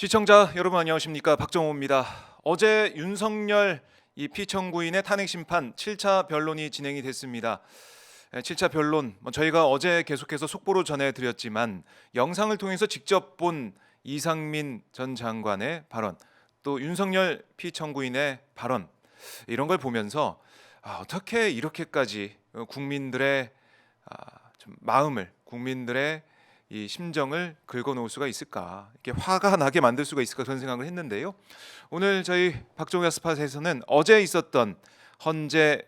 시청자 여러분 안녕하십니까, 박정호입니다. 어제 윤석열 이 피청구인의 탄핵 심판 7차 변론이 진행이 됐습니다. 7차 변론 저희가 어제 계속해서 속보로 전해드렸지만 영상을 통해서 직접 본 이상민 전 장관의 발언, 또 윤석열 피청구인의 발언, 이런 걸 보면서 어떻게 이렇게까지 국민들의 좀 마음을, 국민들의 이 심정을 긁어놓을 수가 있을까, 이렇게 화가 나게 만들 수가 있을까, 그런 생각을 했는데요. 오늘 저희 박정호 스팟에서는 어제 있었던 헌재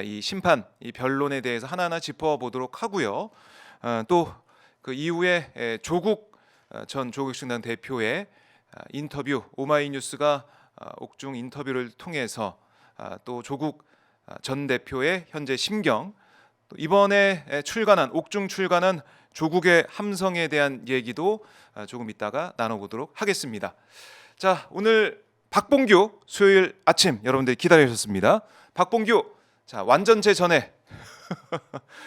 이 심판, 이 변론에 대해서 하나하나 짚어보도록 하고요. 또 그 이후에 조국 전 조국신당 대표의 인터뷰, 오마이뉴스가 옥중 인터뷰를 통해서 또 조국 전 대표의 현재 심경, 또 이번에 옥중 출간한 조국의 함성에 대한 얘기도 조금 이따가 나눠보도록 하겠습니다. 자, 오늘 박봉규 수요일 아침 여러분들 기다리셨습니다. 박봉규, 자, 완전체 전에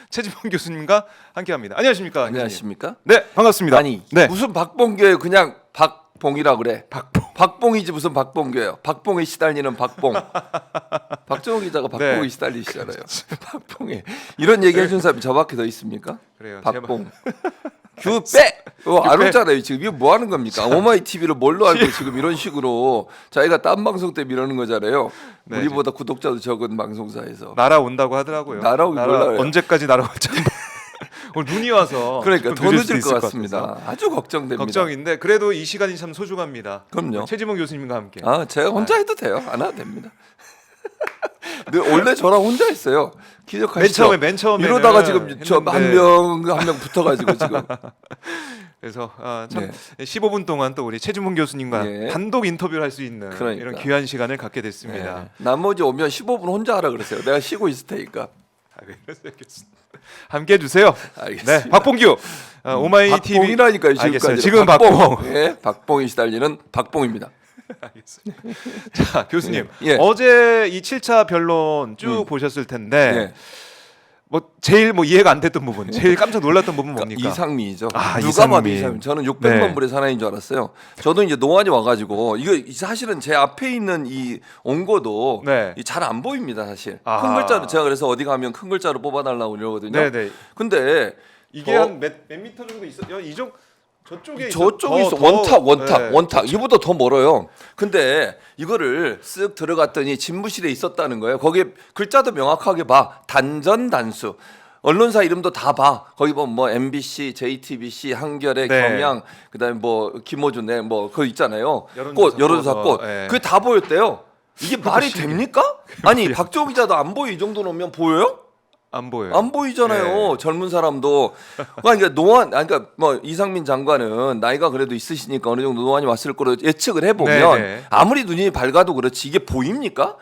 최지봉 교수님과 함께합니다. 안녕하십니까? 안녕하십니까? 네, 반갑습니다. 아니 네. 무슨 박봉규예요? 그냥 박봉이라 그래. 박봉이지 무슨 박봉규예요? 박봉에 시달리는 박봉. 박정호 기자가 박봉에 네. 시달리시잖아요. 박봉에 이런 얘기 해준 사람이 저밖에 더 있습니까? 그래요. 박봉. 규 빼. 안 오잖아요. 지금 이거 뭐 하는 겁니까? 오마이 TV를 뭘로 알고 지금 이런 식으로 자기가 딴 방송 때 미루는 거잖아요. 네, 우리보다 구독자도 적은 방송사에서. 날아온다고 하더라고요. 날아오기 몰라요. 언제까지 날아올지 오늘 눈이 와서 그러니까 더 늦을 수도 것 있을 같습니다. 아주 걱정됩니다. 걱정인데 그래도 이 시간이 참 소중합니다. 그럼요. 최지봉 교수님과 함께. 제가 혼자 해도 돼요. 안 해도 됩니다. 근데 원래 저랑 혼자 했어요. 기억하시죠? 맨 처음에 이러다가 지금 저 한 명 붙어가지고 지금. 그래서 참 15분 동안 또 우리 최지봉 교수님과 단독 인터뷰를 할 수 있는 이런 귀한 시간을 갖게 됐습니다. 나머지 오면 15분 혼자 하라 그러세요. 내가 쉬고 있을 테니까. 함께 해주세요. 알겠습니다. 네, 박봉규 오마이 TV. 박봉이라니까요. 지금까지. 지금 박봉. 예, 박봉이 시달리는 박봉입니다. 알겠습니다. 자, 교수님, 예. 어제 이 7차 변론 쭉 보셨을 텐데 제일 이해가 안 됐던 부분, 제일 깜짝 놀랐던 부분 뭡니까? 이상민이죠. 누가 이상민. 봐도 이상민. 저는 600만 불의 사나이인 줄 알았어요. 저도 이제 노안이 와가지고 이거 사실은 제 앞에 있는 이 온거도 잘 안 보입니다. 사실 큰 글자로 제가 그래서 어디 가면 큰 글자로 뽑아달라고 이러거든요. 네네. 근데 이게 한 몇 미터 정도 있어요? 저쪽에 있어. 원탁 이보다 더 멀어요. 근데 이거를 쓱 들어갔더니 집무실에 있었다는 거예요. 거기에 글자도 명확하게 봐. 단전 단수. 언론사 이름도 다 봐. 거기 보면 뭐 MBC, JTBC, 한겨레, 경향, 그다음에 뭐 김호준, 그거 있잖아요. 여론조사 꽃. 그게 다 보였대요. 이게 말이 됩니까? 아니 박정호 기자도 안 보여 이 정도 놓으면 보여요? 안 보여요. 안 보이잖아요. 젊은 사람도. 그러니까 그러니까 뭐 이상민 장관은 나이가 그래도 있으시니까 어느 정도 노안이 왔을 거로 예측을 해보면 아무리 눈이 밝아도 그렇지 이게 보입니까?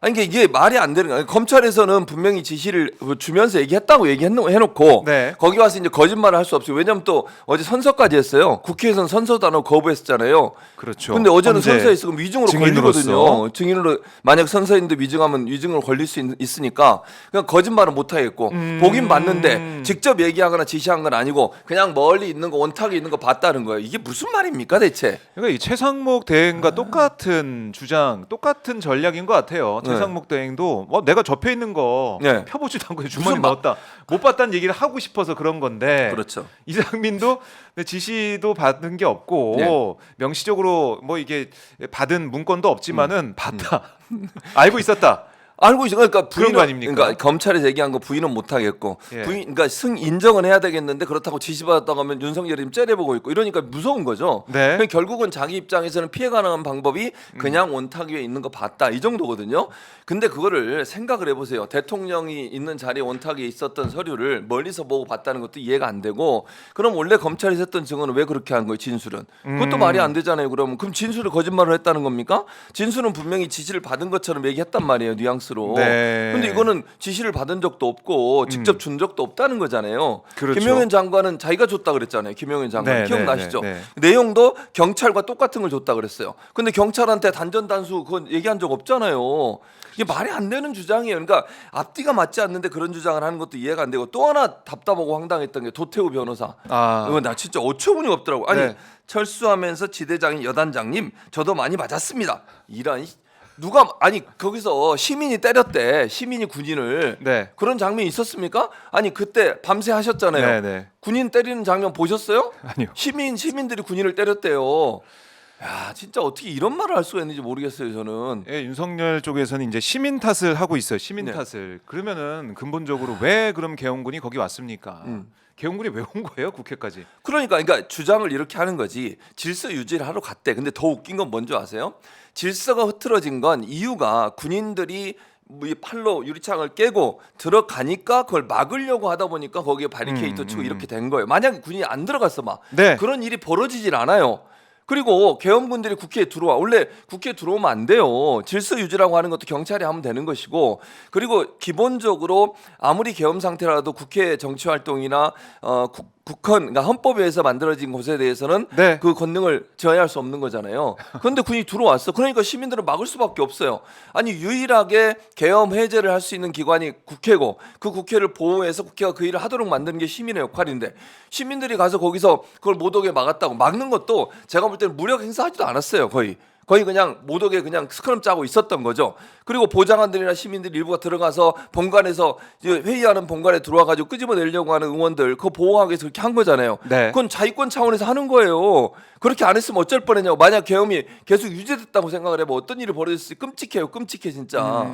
아니 이게 말이 안 되는 거예요. 검찰에서는 분명히 지시를 주면서 얘기했다고 해놓고 거기 와서 이제 거짓말을 할 수 없어요. 왜냐하면 또 어제 선서까지 했어요. 국회에서는 선서 단어 거부했었잖아요. 그렇죠. 근데 어제는 선서했으면 위증으로 증인으로서. 걸리거든요. 증인으로 만약 선서했는데 위증하면 위증으로 걸릴 수 있으니까 그냥 거짓말은 못 하겠고 보긴 봤는데 직접 얘기하거나 지시한 건 아니고 그냥 멀리 있는 거 원탁에 있는 거 봤다는 거예요. 이게 무슨 말입니까 대체? 그러니까 이 최상목 대행과 똑같은 주장, 똑같은 전략인 것 같아요. 최상목 대행도 내가 접해 있는 거 펴보지도 않고 주머니 넣었다, 못 봤다는 얘기를 하고 싶어서 그런 건데. 그렇죠. 이상민도 지시도 받은 게 없고 명시적으로 이게 받은 문건도 없지만은 봤다. 알고 있었다. 알고 있어. 그러니까 그런 거 아닙니까? 그러니까 검찰에서 얘기한 거 부인은 못 하겠고 그러니까 인정은 해야 되겠는데 그렇다고 지시받았다고 하면 윤석열이 지금 째려보고 있고 이러니까 무서운 거죠. 그러니까 결국은 자기 입장에서는 피해 가능한 방법이 그냥 원탁 위에 있는 거 봤다 이 정도거든요. 근데 그거를 생각을 해보세요. 대통령이 있는 자리에 원탁에 있었던 서류를 멀리서 보고 봤다는 것도 이해가 안 되고, 그럼 원래 검찰에서 했던 증언은 왜 그렇게 한 거예요? 진술은 그것도 말이 안 되잖아요. 그럼 진술을 거짓말을 했다는 겁니까? 진술은 분명히 지시를 받은 것처럼 얘기했단 말이에요. 뉘앙스 뉘앙스로. 네. 근데 이거는 지시를 받은 적도 없고 직접 준 적도 없다는 거잖아요. 그렇죠. 김용현 장관은 자기가 줬다 그랬잖아요. 김용현 장관 네, 기억나시죠? 네, 내용도 경찰과 똑같은 걸 줬다 그랬어요. 근데 경찰한테 단전단수 그건 얘기한 적 없잖아요. 이게 말이 안 되는 주장이에요. 그러니까 앞뒤가 맞지 않는데 그런 주장을 하는 것도 이해가 안 되고 또 하나 답답하고 황당했던 게 도태우 변호사. 이거 나 진짜 어처구니 없더라고. 아니 네. 철수하면서 지대장인 여단장님 저도 많이 맞았습니다. 이런 누가 아니 거기서 시민이 때렸대. 시민이 군인을. 네. 그런 장면이 있었습니까? 아니 그때 밤새 하셨잖아요. 네, 네. 군인 때리는 장면 보셨어요? 아니요. 시민들이 군인을 때렸대요. 야 진짜 어떻게 이런 말을 할 수가 있는지 모르겠어요 저는. 예, 윤석열 쪽에서는 이제 시민 탓을 하고 있어요. 시민 네. 탓을. 그러면은 근본적으로 왜 그럼 개헌군이 거기 왔습니까? 개헌군이 왜 온 거예요? 국회까지. 그러니까 주장을 이렇게 하는 거지. 질서 유지를 하러 갔대. 근데 더 웃긴 건 뭔지 아세요? 질서가 흐트러진 건 이유가 군인들이 뭐이 팔로 유리창을 깨고 들어가니까 그걸 막으려고 하다 보니까 거기에 바리케이트 치고 이렇게 된 거예요. 만약에 군인이 안 들어갔어 막 네. 그런 일이 벌어지질 않아요. 그리고 계엄군들이 국회에 들어와. 원래 국회에 들어오면 안 돼요. 질서 유지라고 하는 것도 경찰이 하면 되는 것이고, 그리고 기본적으로 아무리 계엄 상태라도 국회 정치 활동이나 국헌, 그러니까 헌법에 의해서 만들어진 곳에 대해서는 네. 그 권능을 제어할 수 없는 거잖아요. 그런데 군이 들어왔어. 그러니까 시민들은 막을 수밖에 없어요. 아니 유일하게 계엄 해제를 할 수 있는 기관이 국회고, 그 국회를 보호해서 국회가 그 일을 하도록 만드는 게 시민의 역할인데, 시민들이 가서 거기서 그걸 못 오게 막았다고. 막는 것도 제가 볼 때는 무력 행사하지도 않았어요. 거의 그냥 못 오게 그냥 스크럼 짜고 있었던 거죠. 그리고 보좌관들이나 시민들 일부가 들어가서 본관에서 회의하는 본관에 들어와 가지고 끄집어내려고 하는 의원들 그거 보호하기 위해서 그렇게 한 거잖아요. 네. 그건 자위권 차원에서 하는 거예요. 그렇게 안 했으면 어쩔 뻔했냐고. 만약 계엄이 계속 유지됐다고 생각을 해봐 어떤 일이 벌어졌을지 끔찍해요. 끔찍해 진짜.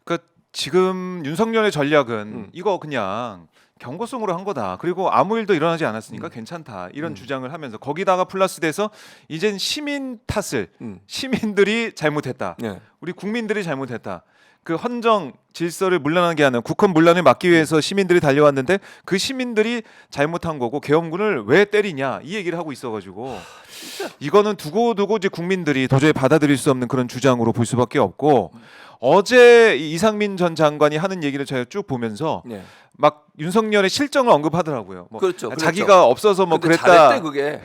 그 지금 윤석열의 전략은 이거 그냥 경고성으로 한 거다. 그리고 아무 일도 일어나지 않았으니까 괜찮다. 이런 주장을 하면서 거기다가 플러스돼서 이젠 시민 탓을 시민들이 잘못했다. 네. 우리 국민들이 잘못했다. 그 헌정 질서를 문란하게 하는 국헌 문란을 막기 위해서 시민들이 달려왔는데 그 시민들이 잘못한 거고 계엄군을 왜 때리냐 이 얘기를 하고 있어가지고 이거는 두고두고 이제 국민들이 도저히 받아들일 수 없는 그런 주장으로 볼 수밖에 없고 어제 이상민 전 장관이 하는 얘기를 제가 쭉 보면서 네. 막 윤석열의 실정을 언급하더라고요. 뭐 그렇죠. 자기가 없어서 뭐 근데 그랬다. 잘했대 그게.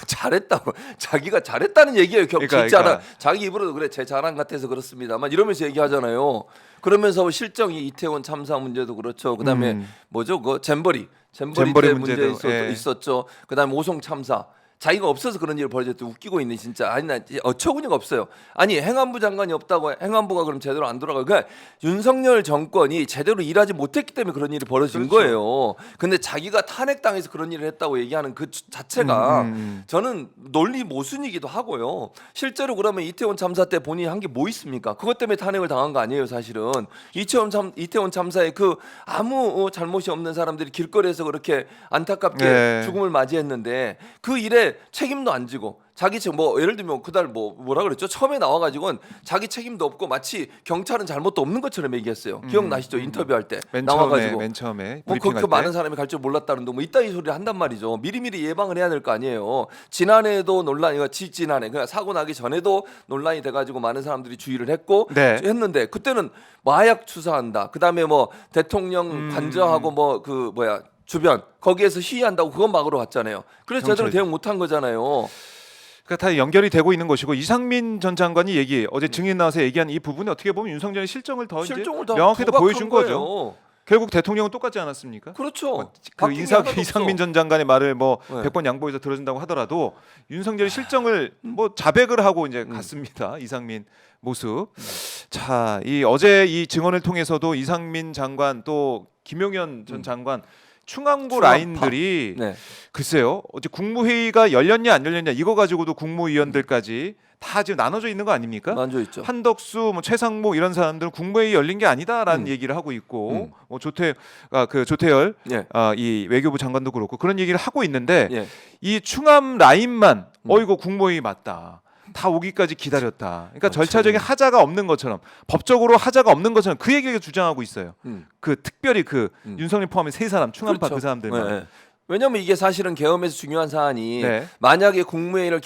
잘했다고. 자기가 잘했다는 얘기예요. 그러니까. 자기 입으로도 그래 제 자랑 같아서 그렇습니다만 이러면서 얘기하잖아요. 그러면서 실정이 이태원 참사 문제도 그렇죠. 그다음에 뭐죠? 그 잼버리 잼버리 때 문제도, 문제 예. 있었죠. 그다음에 오송 참사. 자기가 없어서 그런 일을 벌였대. 웃기고 있네 진짜. 아니 나 어처구니가 없어요. 아니 행안부 장관이 없다고 행안부가 그럼 제대로 안 돌아가요. 그러니까 윤석열 정권이 제대로 일하지 못했기 때문에 그런 일이 벌어진 그렇죠. 거예요. 근데 자기가 탄핵당해서 그런 일을 했다고 얘기하는 그 자체가 저는 논리 모순이기도 하고요. 실제로 그러면 이태원 참사 때 본인이 한 게 뭐 있습니까? 그것 때문에 탄핵을 당한 거 아니에요 사실은. 이태원 참사에 그 아무 잘못이 없는 사람들이 길거리에서 그렇게 안타깝게 네. 죽음을 맞이했는데 그 일에 책임도 안 지고 자기 뭐 예를 들면 그날 뭐라 그랬죠? 처음에 나와가지고는 자기 책임도 없고 마치 경찰은 잘못도 없는 것처럼 얘기했어요. 기억나시죠? 인터뷰할 때 나와가지고 맨 처음에 뭐 브리핑할 그 때. 많은 사람이 갈 줄 몰랐다는 둥뭐 이따위 소리를 한단 말이죠. 미리미리 예방을 해야 될 거 아니에요. 지난해에도 논란이 지난해 그러니까 사고 나기 전에도 논란이 돼가지고 많은 사람들이 주의를 했고 네. 했는데 그때는 마약 추사한다. 그다음에 뭐 대통령 관저하고 뭐 그 뭐야 주변 거기에서 시위한다고 그건 막으러 갔잖아요. 그래서 제대로 경찰. 대응 못한 거잖아요. 그러니까 다 연결이 되고 있는 것이고 이상민 전 장관이 어제 증인 나와서 얘기한 이 부분이 어떻게 보면 윤석열의 실정을 더 이제 실종을 다 명확히 더 부각한 보여준 거죠. 거예요. 결국 대통령은 똑같지 않았습니까? 그렇죠. 그 바뀐 게 하나도 이상민 없어. 전 장관의 말을 뭐 네. 100번 양보해서 들어준다고 하더라도 윤석열의 실정을 뭐 자백을 하고 이제 갔습니다. 이상민 모습. 자, 이 어제 이 증언을 통해서도 이상민 장관 또 김용현 전 장관 충암고 충암파. 라인들이 네. 글쎄요. 어제 국무회의가 열렸냐 안 열렸냐 이거 가지고도 국무위원들까지 다 지금 나눠져 있는 거 아닙니까? 만져 있죠. 한덕수, 뭐 최상목 이런 사람들은 국무회의 열린 게 아니다라는 얘기를 하고 있고, 뭐 조태열 예. 이 외교부 장관도 그렇고 그런 얘기를 하고 있는데 예. 이 충암 라인만 이거 국무회의 맞다. 다 오기까지 기다렸다. 그러니까 절차적인 하자가 없는 것처럼 법적으로 하자가 없는 것처럼 그 얘기를 주장하고 있어요. 그 특별히 그 윤석열 포함해 세 사람 충암파 그렇죠. 그 사람들만. 네. 왜냐면 이게 사실은 계엄에서 중요한 사안이 네. 만약에 국무회의를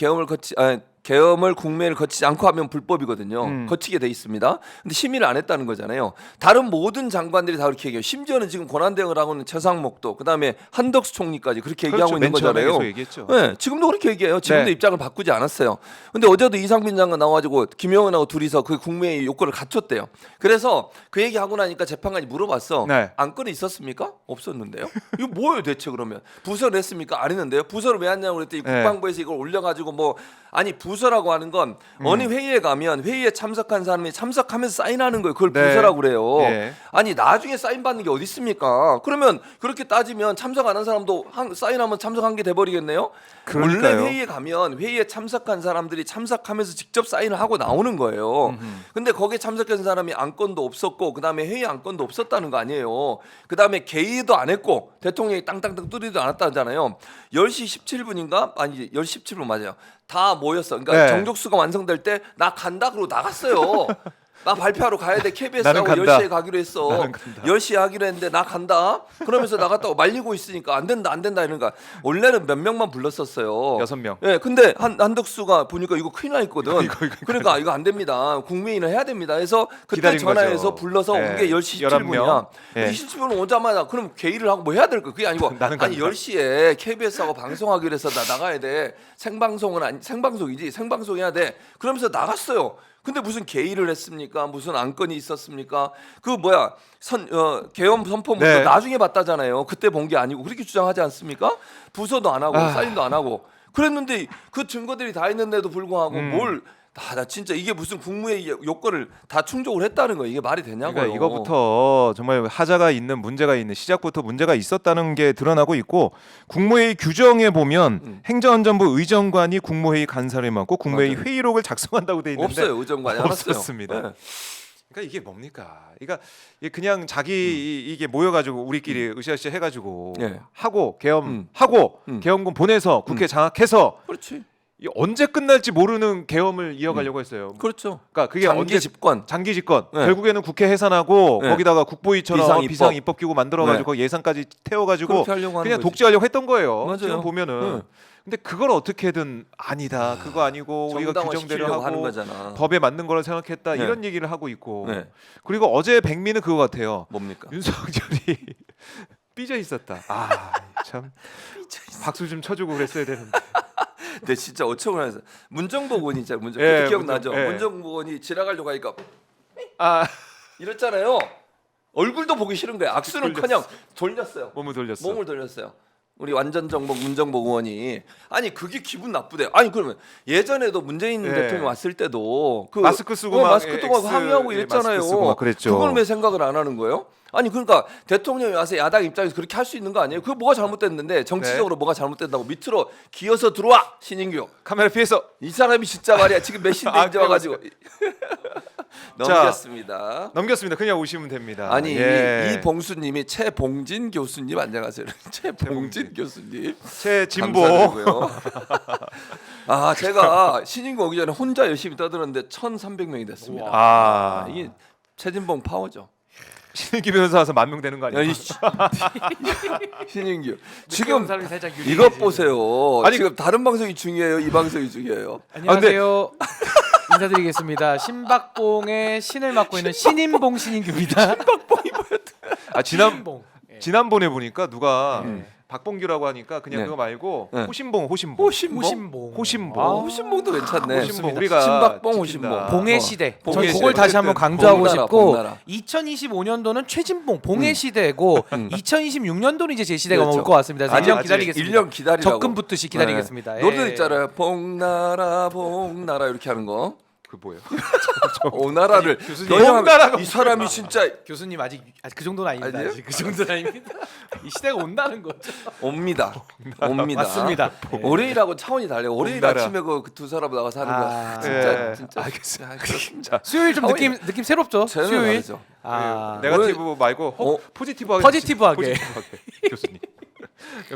계엄을 국회를 거치지 않고 하면 불법이거든요. 거치게 돼 있습니다. 근데 심의를 안 했다는 거잖아요. 다른 모든 장관들이 다 그렇게 얘기해요. 심지어는 지금 권한대행을 하고 있는 최상목도 그다음에 한덕수 총리까지 그렇게 얘기하고 있는 맨 처음에 거잖아요. 계속 얘기했죠. 네, 지금도 그렇게 얘기해요. 지금도 네. 입장을 바꾸지 않았어요. 근데 어제도 이상민 장관 나와가지고 김영은하고 둘이서 그 국무회의 요건을 갖췄대요. 그래서 그 얘기하고 나니까 재판관이 물어봤어. 네. 안건이 있었습니까? 없었는데요. 이거 뭐예요 대체 그러면? 부서를 했습니까? 안 했는데요. 부서를 왜 했냐고 그랬더니 네. 국방부에서 이걸 올려가지고 뭐 아니 부서라고 하는 건 어느 회의에 가면 회의에 참석한 사람이 참석하면서 사인하는 거예요. 그걸 네. 부서라고 그래요. 예. 아니 나중에 사인 받는 게 어디 있습니까? 그러면 그렇게 따지면 참석 안 한 사람도 사인하면 참석한 게 돼버리겠네요. 그러니까요. 원래 회의에 가면 회의에 참석한 사람들이 참석하면서 직접 사인을 하고 나오는 거예요. 근데 거기에 참석한 사람이 안건도 없었고 그다음에 회의 안건도 없었다는 거 아니에요. 그다음에 개의도 안 했고 대통령이 땅땅땅 뚜리도 않았다잖아요. 10시 17분인가? 아니 10시 17분 맞아요. 다 모였어. 그러니까 네. 정족수가 완성될 때 나 간다 그러고 나갔어요. 나 발표하러 가야 돼. KBS하고 나는 간다. 10시에 가기로 했어. 나는 간다. 10시에 하기로 했는데 나 간다. 그러면서 나갔다고 말리고 있으니까 안 된다 이러니까 원래는 몇 명만 불렀었어요. 6명. 예, 근데 한덕수가 보니까 이거 큰일 나 있거든. 이거 그러니까 이거 안 됩니다. 국민회의는 해야 됩니다. 그래서 그때 기다린 전화해서 거죠. 불러서 예. 온 게 10시 11 명. 17분이야. 예. 17분 오자마자 그럼 개의를 하고 뭐 해야 될 거? 그게 아니고 나는 아니 간다. 10시에 KBS하고 방송하기로 해서 나 나가야 돼. 생방송은 아니 생방송이지. 생방송해야 돼. 그러면서 나갔어요. 근데 무슨 개의를 했습니까? 무슨 안건이 있었습니까? 그 뭐야 계엄 선포문도 네. 나중에 봤다잖아요. 그때 본 게 아니고 그렇게 주장하지 않습니까? 부서도 안 하고 사인도 안 하고 그랬는데 그 증거들이 다 있는데도 불구하고 나 진짜 이게 무슨 국무회의 요건을 다 충족을 했다는 거 이게 말이 되냐고요. 그러니까 이거부터 정말 하자가 있는 문제가 있는 시작부터 문제가 있었다는 게 드러나고 있고 국무회의 규정에 보면 행정안전부 의정관이 국무회의 간사를 맡고 국무회의 맞아요. 회의록을 작성한다고 돼 있는데 없어요. 의정관이 알았어요. 없었습니다. 네. 그러니까 이게 뭡니까? 그러니까 이게 그냥 자기 이게 모여가지고 우리끼리 으쌰으쌰 해가지고 예. 하고 계엄하고 계엄군 보내서 국회 장악해서 그렇지. 이 언제 끝날지 모르는 계엄을 이어가려고 했어요. 그렇죠. 그러니까 그게 장기 언제 집권. 장기 집권 네. 결국에는 국회 해산하고 네. 거기다가 국보위처럼 비상 입법. 입법기구 만들어가지고 예산까지 태워가지고 그렇게 하려고 하는 그냥 거지. 독재하려고 했던 거예요. 맞아요. 지금 보면은. 네. 근데 그걸 어떻게든 아니다. 그거 아니고 우리가 규정대로 정당화시키려고 하는 하고 거잖아. 법에 맞는 거라 생각했다. 네. 이런 얘기를 하고 있고. 네. 그리고 어제 백미는 그거 같아요. 뭡니까? 윤석열이 삐져 있었다. 아 참. 박수 좀 쳐주고 그랬어야 되는데. 근데 진짜 어처구니 없어. 문정복 의원이 있잖아요. 예, 그때 기억나죠? 예. 문정복 의원이 지나가려고 하니까 아 이랬잖아요. 얼굴도 보기 싫은 거야. 악수는커녕 돌렸어요. 몸을 돌렸어. 몸을 돌렸어요. 우리 완전 정복 문정복 의원이 아니 그게 기분 나쁘대. 아니 그러면 예전에도 문재인 예. 대통령 왔을 때도 그 마스크 쓰고 막 마스크 쓰고 X, 항의하고 예, 이랬잖아요. 마스크 쓰고 막 그랬죠. 그걸 왜 생각을 안 하는 거예요? 아니 그러니까 대통령이 와서 야당 입장에서 그렇게 할 수 있는 거 아니에요? 그게 뭐가 잘못됐는데 정치적으로 뭐가 잘못된다고 밑으로 기어서 들어와 신인규. 카메라 피해서 이 사람이 진짜 말이야 지금 몇 시인데 아, 이제 와가지고 넘겼습니다. 넘겼습니다. 그냥 오시면 됩니다. 아니 예. 이 봉수님이 최봉진 교수님 안녕하세요. 최봉진 교수님 최진보 감사드리고요. 아 제가 신인구 오기 전에 혼자 열심히 떠들었는데 1,300명이 됐습니다. 아 이게 최진봉 파워죠. 신인기 변호사 와서 10,000명 되는 거 야, 아니에요? 이 신인규 지금 지금 사람이 살짝 이것 보세요. 아니, 지금 다른 방송이 중요해요. 이 방송이 중요해요. 안녕하세요. 인사드리겠습니다. 신박봉의 신을 맡고 있는 신인봉 신인규입니다. 아 신인봉. 예. 지난번에 보니까 누가 박봉규라고 하니까 그냥 네. 그거 말고 네. 호신봉 호신봉. 호신봉. 아, 호신봉도 괜찮네. 호신봉 우리가 신박봉 지킨다. 호신봉. 봉의 어. 시대. 봉의 저는 시대. 그걸 다시 한번 어쨌든 강조하고 봉나라, 싶고 봉나라. 2025년도는 최진봉 봉의 시대고 2026년도는 이제 제 시대가 그렇죠. 올 것 같습니다. 그래서 아직 1년 기다리겠습니다. 1년 기다리라고. 적금 붙듯이 기다리겠습니다. 네. 예. 노래도 있잖아요. 봉나라 봉나라 이렇게 하는 거. 그 뭐예요? 오나라를 교수님. 변형하면 이 사람이 진짜 교수님 아직 그 정도는 아닙니다. 아니에요? 아직 그 정도는 아닙니다. 이 시대가 온다는 거죠. 옵니다. 옵니다. 맞습니다. 월요일하고 차원이 달라요. 월요일 봉나라. 아침에 그 두 사람 나가서 하는 아. 거 진짜 예. 진짜 알겠습니다. 그렇습니다. 수요일 좀 느낌 새롭죠? 쟤는 수요일. 다르죠. 아, 네거티브 말고 어? 포지티브하게 포지티브하게. 포지티브하게 교수님.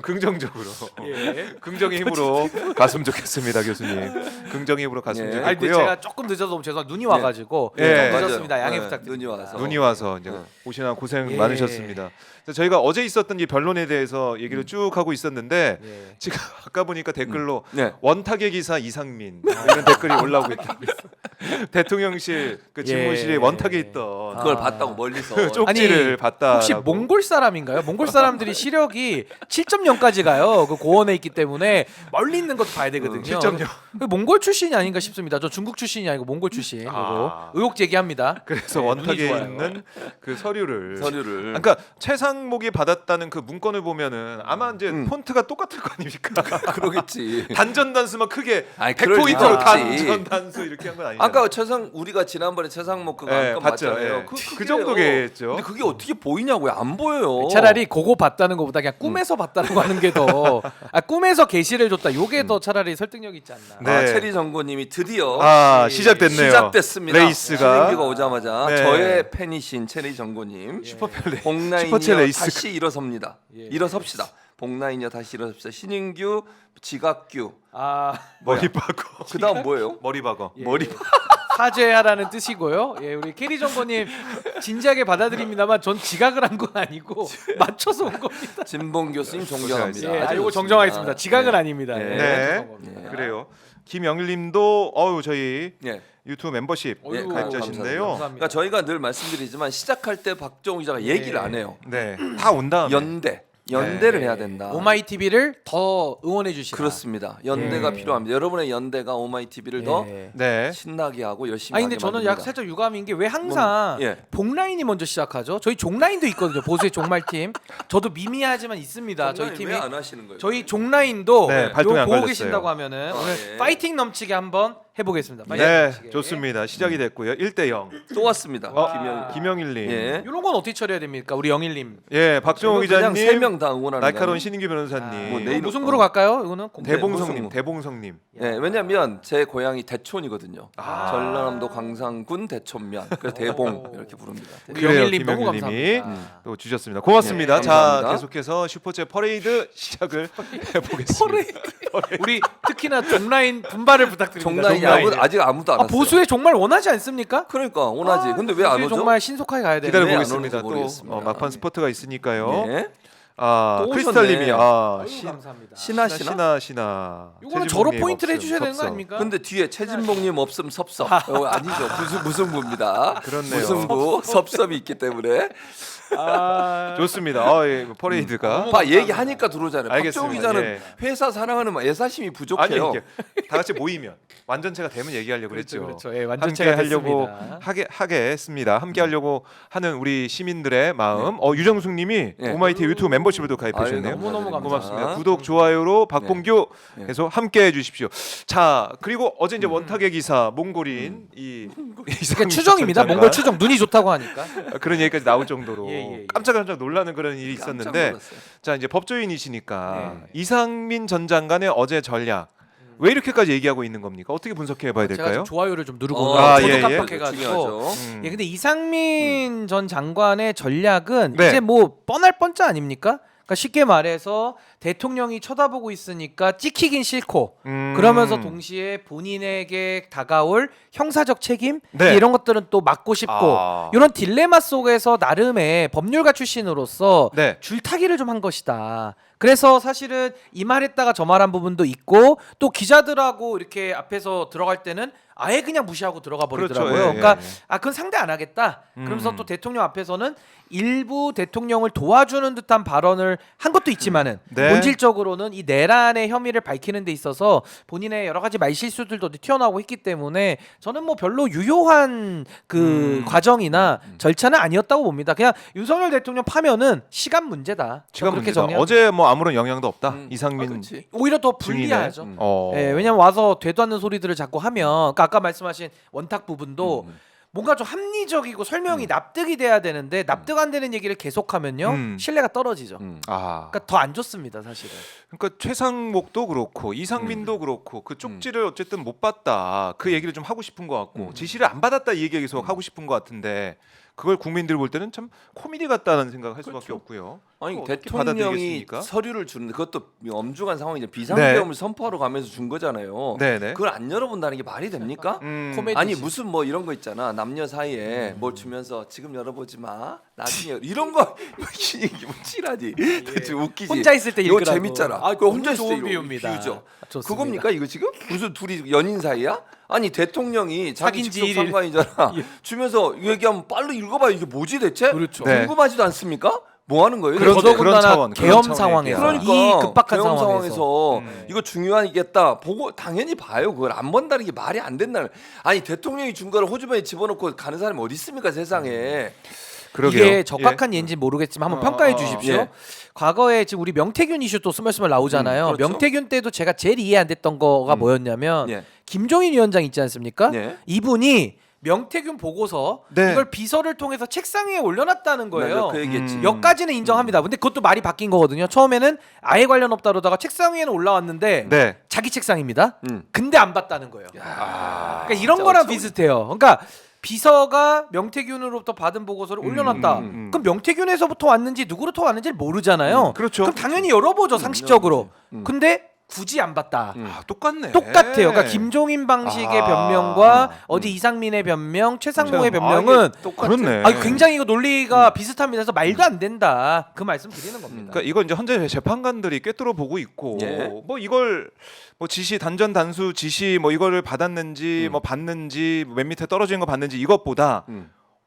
긍정적으로 예. 긍정의 힘으로 갔으면 좋겠습니다, 교수님. 긍정의 힘으로 갔으면 예. 아니 근데 좋겠고요. 제가 조금 늦어서 너무 죄송합니다. 눈이 와가지고 예. 좀 늦었습니다. 양해 네, 부탁드립니다. 눈이 와서. 눈이 와서 이제 오시나 고생 예. 많으셨습니다. 그래서 저희가 어제 있었던 이 변론에 대해서 얘기를 쭉 하고 있었는데 예. 지금 아까 보니까 댓글로 네. 원탁의 기사 이상민 이런 댓글이 올라오고 있다고 있어요. 대통령실 그 집무실에 예. 원탁에 있던 그걸 아. 봤다고 멀리서. 쪽지를 아니, 봤다. 혹시 몽골 사람인가요? 몽골 사람들이 시력이 7.0까지 가요. 그 고원에 있기 때문에 멀리 있는 것도 봐야 되거든요. 7.0. 그 몽골 출신이 아닌가 싶습니다. 저 중국 출신이 아니고 몽골 출신. 아. 요거 의혹 제기합니다. 그래서 네, 원탁에 눈이 좋아요. 있는 그 서류를 서류를. 그러니까 최상목이 받았다는 그 문건을 보면은 아마 이제 폰트가 똑같을 거 아닙니까? 그러겠지. 단전 단수만 크게 아이, 그럴 100포인트로 리가 없지. 단전 단수 이렇게 한 건 아니잖아요. 아까 우리가 지난번에 최상목 그거 예, 안건 봤죠. 봤잖아요. 예. 그 크기예요. 정도겠죠. 근데 그게 어떻게 보이냐고요? 안 보여요. 차라리 그거 봤다는 것보다 그냥 꿈에서 봤다고 하는 게 더 꿈에서 게시를 줬다. 요게 더 차라리 설득력 있지 않나. 네. 아, 체리 정보님이 드디어 아 시작됐네요. 시작됐습니다. 레이스가 신인규가 오자마자 네. 저의 팬이신 체리 정보님 슈퍼펠레 복라인이여 슈퍼챗 레이스. 다시 일어섭니다. 예. 일어섭시다. 복라인이여 다시 일어섭시다. 신인규 지각규 아 머리 박어. 그다음 뭐예요? 머리 박어. 예. 머리 사죄하라는 뜻이고요. 예, 우리 캐리 정보님 진지하게 받아들입니다만 전 지각을 한 건 아니고 맞춰서 온 겁니다. 진봉 교수님 존경합니다. 예, 아주 이거 좋습니다. 정정하겠습니다. 지각은 네. 아닙니다. 네. 예, 네. 죄송한 겁니다. 그래요. 김영일님도 저희 예. 유튜브 멤버십 어이구, 가입자신데요. 감사합니다. 그러니까 저희가 늘 말씀드리지만 시작할 때 박정우 기자가 예. 얘기를 안 해요. 네, 다 온 다음에 연대를 네. 해야 된다. 오마이 TV를 더 응원해 주시라. 그렇습니다. 연대가 예. 필요합니다. 여러분의 연대가 오마이 TV를 더 예. 네. 신나게 하고 열심히 아니 근데 하게 저는 만듭니다. 약 살짝 유감인 게 왜 항상 예. 복라인이 먼저 시작하죠? 저희 종라인도 있거든요. 보수의 종말팀. 저도 미미하지만 있습니다. 저희 팀이. 왜안 하시는 거예요? 저희 종라인도 네, 요 발동이 안 보고 걸렸어요. 계신다고 하면은 오늘 예. 파이팅 넘치게 한번 해보겠습니다. 파이팅 네, 넘치게. 좋습니다. 시작이 됐고요. 1대0. 또 왔습니다. 김영일님. 예. 이런 건 어떻게 처리해야 됩니까? 우리 영일님. 예, 박정호 그냥 기자님. 세 명 다 응원하는 날카로운 거예요. 신인규 변호사님. 뭐 이거 내일 무승부로 갈까요? 이거는 공- 대봉성님, 무슨- 대봉성님. 예, 왜냐하면 제 고향이 대촌이거든요. 아. 전라남도 광산군 대촌면. 그래서 대봉 이렇게 부릅니다. 우리 그래요, 영일님 너무 김영일님이. 감사합니다. 또 주셨습니다. 고맙습니다. 네, 자, 감사합니다. 계속해서 슈퍼챗 퍼레이드 시작을 해보겠습니다. 우리 특히나 종라인 분발을 부탁드립니다. 종라인이 아직 아무도 안 아, 왔어요. 보수에 정말 원하지 않습니까? 그러니까 원하지. 근데 왜 안 보수에 오죠? 정말 신속하게 가야 되는데. 기다려 왜 안 보겠습니다. 오는지 또 모르겠습니다. 막판 스포트가 있으니까요. 예. 아, 또 크리스탈님이 오셨네. 아유, 감사합니다. 신하. 요거는 최진봉님 저로 포인트를 없음, 해주셔야 되는 거 섭섭. 아닙니까? 근데 뒤에 최진봉님 없음 섭섭. 아니죠. 무승부입니다. 그렇네요. 무승부 섭섭이 있기 때문에. 아, 좋습니다. 예, 퍼레이드가. 봐 얘기하니까 들어오잖아요. 알겠습니다. 박정우 기자는 예. 회사 사랑하는 애사심이 아니 부족해요. 이렇게 다 같이 모이면 완전체가 되면 얘기하려고 그랬죠. 그렇죠. 예, 함께 완전체가 하려고 됐습니다. 하게 했습니다. 함께 하려고 하는 우리 시민들의 마음. 유정숙님이 네. 오마이티 유튜브 멤버십에도 가입하셨네요. 아유, 너무너무 감사합니다. 고맙습니다. 구독 좋아요로 박봉규 네. 해서 함께 해주십시오. 자 그리고 어제 이제 원탁의 기사 몽골인 이 그러니까 추정입니다. 몽골 추정 눈이 좋다고 하니까. 그런 얘기까지 나올 정도로 예. 깜짝깜짝 놀라는 그런 일이 깜짝 있었는데 놀랐어요. 자 이제 법조인이시니까 네. 이상민 전 장관의 어제 전략 왜 이렇게까지 얘기하고 있는 겁니까? 어떻게 분석해봐야 제가 될까요? 지금 좋아요를 좀 누르고 아, 저도 예, 예. 깜빡해가지고. 중요하죠. 예, 근데 이상민 전 장관의 전략은 네. 이제 뭐 뻔할 뻔짜 아닙니까? 그러니까 쉽게 말해서 대통령이 쳐다보고 있으니까 찍히긴 싫고 그러면서 동시에 본인에게 다가올 형사적 책임 네. 이런 것들은 또 막고 싶고 아. 이런 딜레마 속에서 나름의 법률가 출신으로서 네. 줄타기를 좀 한 것이다. 그래서 사실은 이 말했다가 저 말한 부분도 있고 또 기자들하고 이렇게 앞에서 들어갈 때는 아예 그냥 무시하고 들어가 버리더라고요. 그렇죠. 예, 그러니까 예. 그건 상대 안 하겠다. 그러면서 또 대통령 앞에서는 일부 대통령을 도와주는 듯한 발언을 한 것도 있지만은 네. 본질적으로는 이 내란의 혐의를 밝히는 데 있어서 본인의 여러 가지 말실수들도 튀어나오고 있기 때문에 저는 뭐 별로 유효한 그 과정이나 절차는 아니었다고 봅니다. 그냥 윤석열 대통령 파면은 시간 문제다. 시간 그렇게 문제다. 정리합니다. 어제 뭐 아무런 영향도 없다. 아, 이상민 그렇지. 오히려 더 증인의. 불리하죠. 예, 어. 왜냐면 와서 되도 않는 소리들을 자꾸 하면 그러니까 아까 말씀하신 원탁 부분도 뭔가 좀 합리적이고 설명이 납득이 돼야 되는데 납득 안 되는 얘기를 계속하면요 신뢰가 떨어지죠. 아. 그러니까 더 안 좋습니다, 사실은. 그러니까 최상목도 그렇고 이상민도 그렇고 그 쪽지를 어쨌든 못 받다 그 얘기를 좀 하고 싶은 것 같고 지시를 안 받았다 이 얘기 계속 하고 싶은 것 같은데 그걸 국민들 볼 때는 참 코미디 같다는 생각을 할 수밖에 그렇죠. 없고요. 아니 그거 어떻게 대통령이 받아들이겠습니까? 서류를 주는데 그것도 엄중한 상황이죠. 비상계엄을 네. 선포하러 가면서 준 거잖아요. 네네. 그걸 안 열어본다는 게 말이 됩니까? 코미디. 아니 무슨 뭐 이런 거 있잖아. 남녀 사이에 뭘 주면서 지금 열어보지 마. 나중에 이런 거 이게 찌라지. 좀 웃기지. 혼자 있을 때 이거 읽으라고. 재밌잖아. 아, 그거 혼자 있을 때 좋은 이거 비유입니다. 비유죠. 좋습니다. 그겁니까 이거 지금? 무슨 둘이 연인 사이야? 아니 대통령이 자기 사귄 지 직속 일일. 상관이잖아. 예. 주면서 얘기하면 빨리 읽어봐. 이게 뭐지 대체? 그렇죠. 네. 궁금하지도 않습니까? 뭐 하는 거예요? 그런- 대체? 그런 차원, 그런 계엄 차원의 상황에서 얘기야. 이 급박한 계엄 상황에서 이거 중요하겠다 보고 당연히 봐요. 그걸 안 본다는 게 말이 안 된다는. 아니 대통령이 준 거를 호주머니에 집어넣고 가는 사람이 어디 있습니까 세상에. 그러게요. 이게 적합한 예인지 모르겠지만 한번 평가해 주십시오. 예. 과거에 지금 우리 명태균 이슈 또 스멀스멀 나오잖아요. 그렇죠. 명태균 때도 제가 제일 이해 안 됐던 거가 뭐였냐면 예. 김종인 위원장 있지 않습니까? 예. 이분이 명태균 보고서 네. 이걸 비서를 통해서 책상 위에 올려놨다는 거예요. 그 얘기했지. 여기까지는 인정합니다. 근데 그것도 말이 바뀐 거거든요. 처음에는 아예 관련 없다 그러다가 책상 위에는 올라왔는데 네. 자기 책상입니다. 음. 근데 안 봤다는 거예요. 그러니까 이런 거랑 비슷해요. 그러니까 비서가 명태균으로부터 받은 보고서를 올려놨다. 그럼 명태균에서부터 왔는지 누구로부터 왔는지를 모르잖아요. 그렇죠. 그럼 당연히 열어보죠 상식적으로. 근데 굳이 안 봤다. 아, 똑같네. 똑같아요. 그러니까 김종인 방식의 아. 변명과 어디 이상민의 변명, 최상무의 변명은 그렇네. 굉장히 이거 논리가 비슷합니다. 그래서 말도 안 된다. 그 말씀 드리는 겁니다. 그러니까 이거 이제 현재 재판관들이 꿰뚫어 보고 있고 예. 뭐 이걸 뭐 지시 단전 단수 지시 뭐 이거를 받았는지 뭐 받는지 맨 밑에 떨어지는 거 받는지 이것보다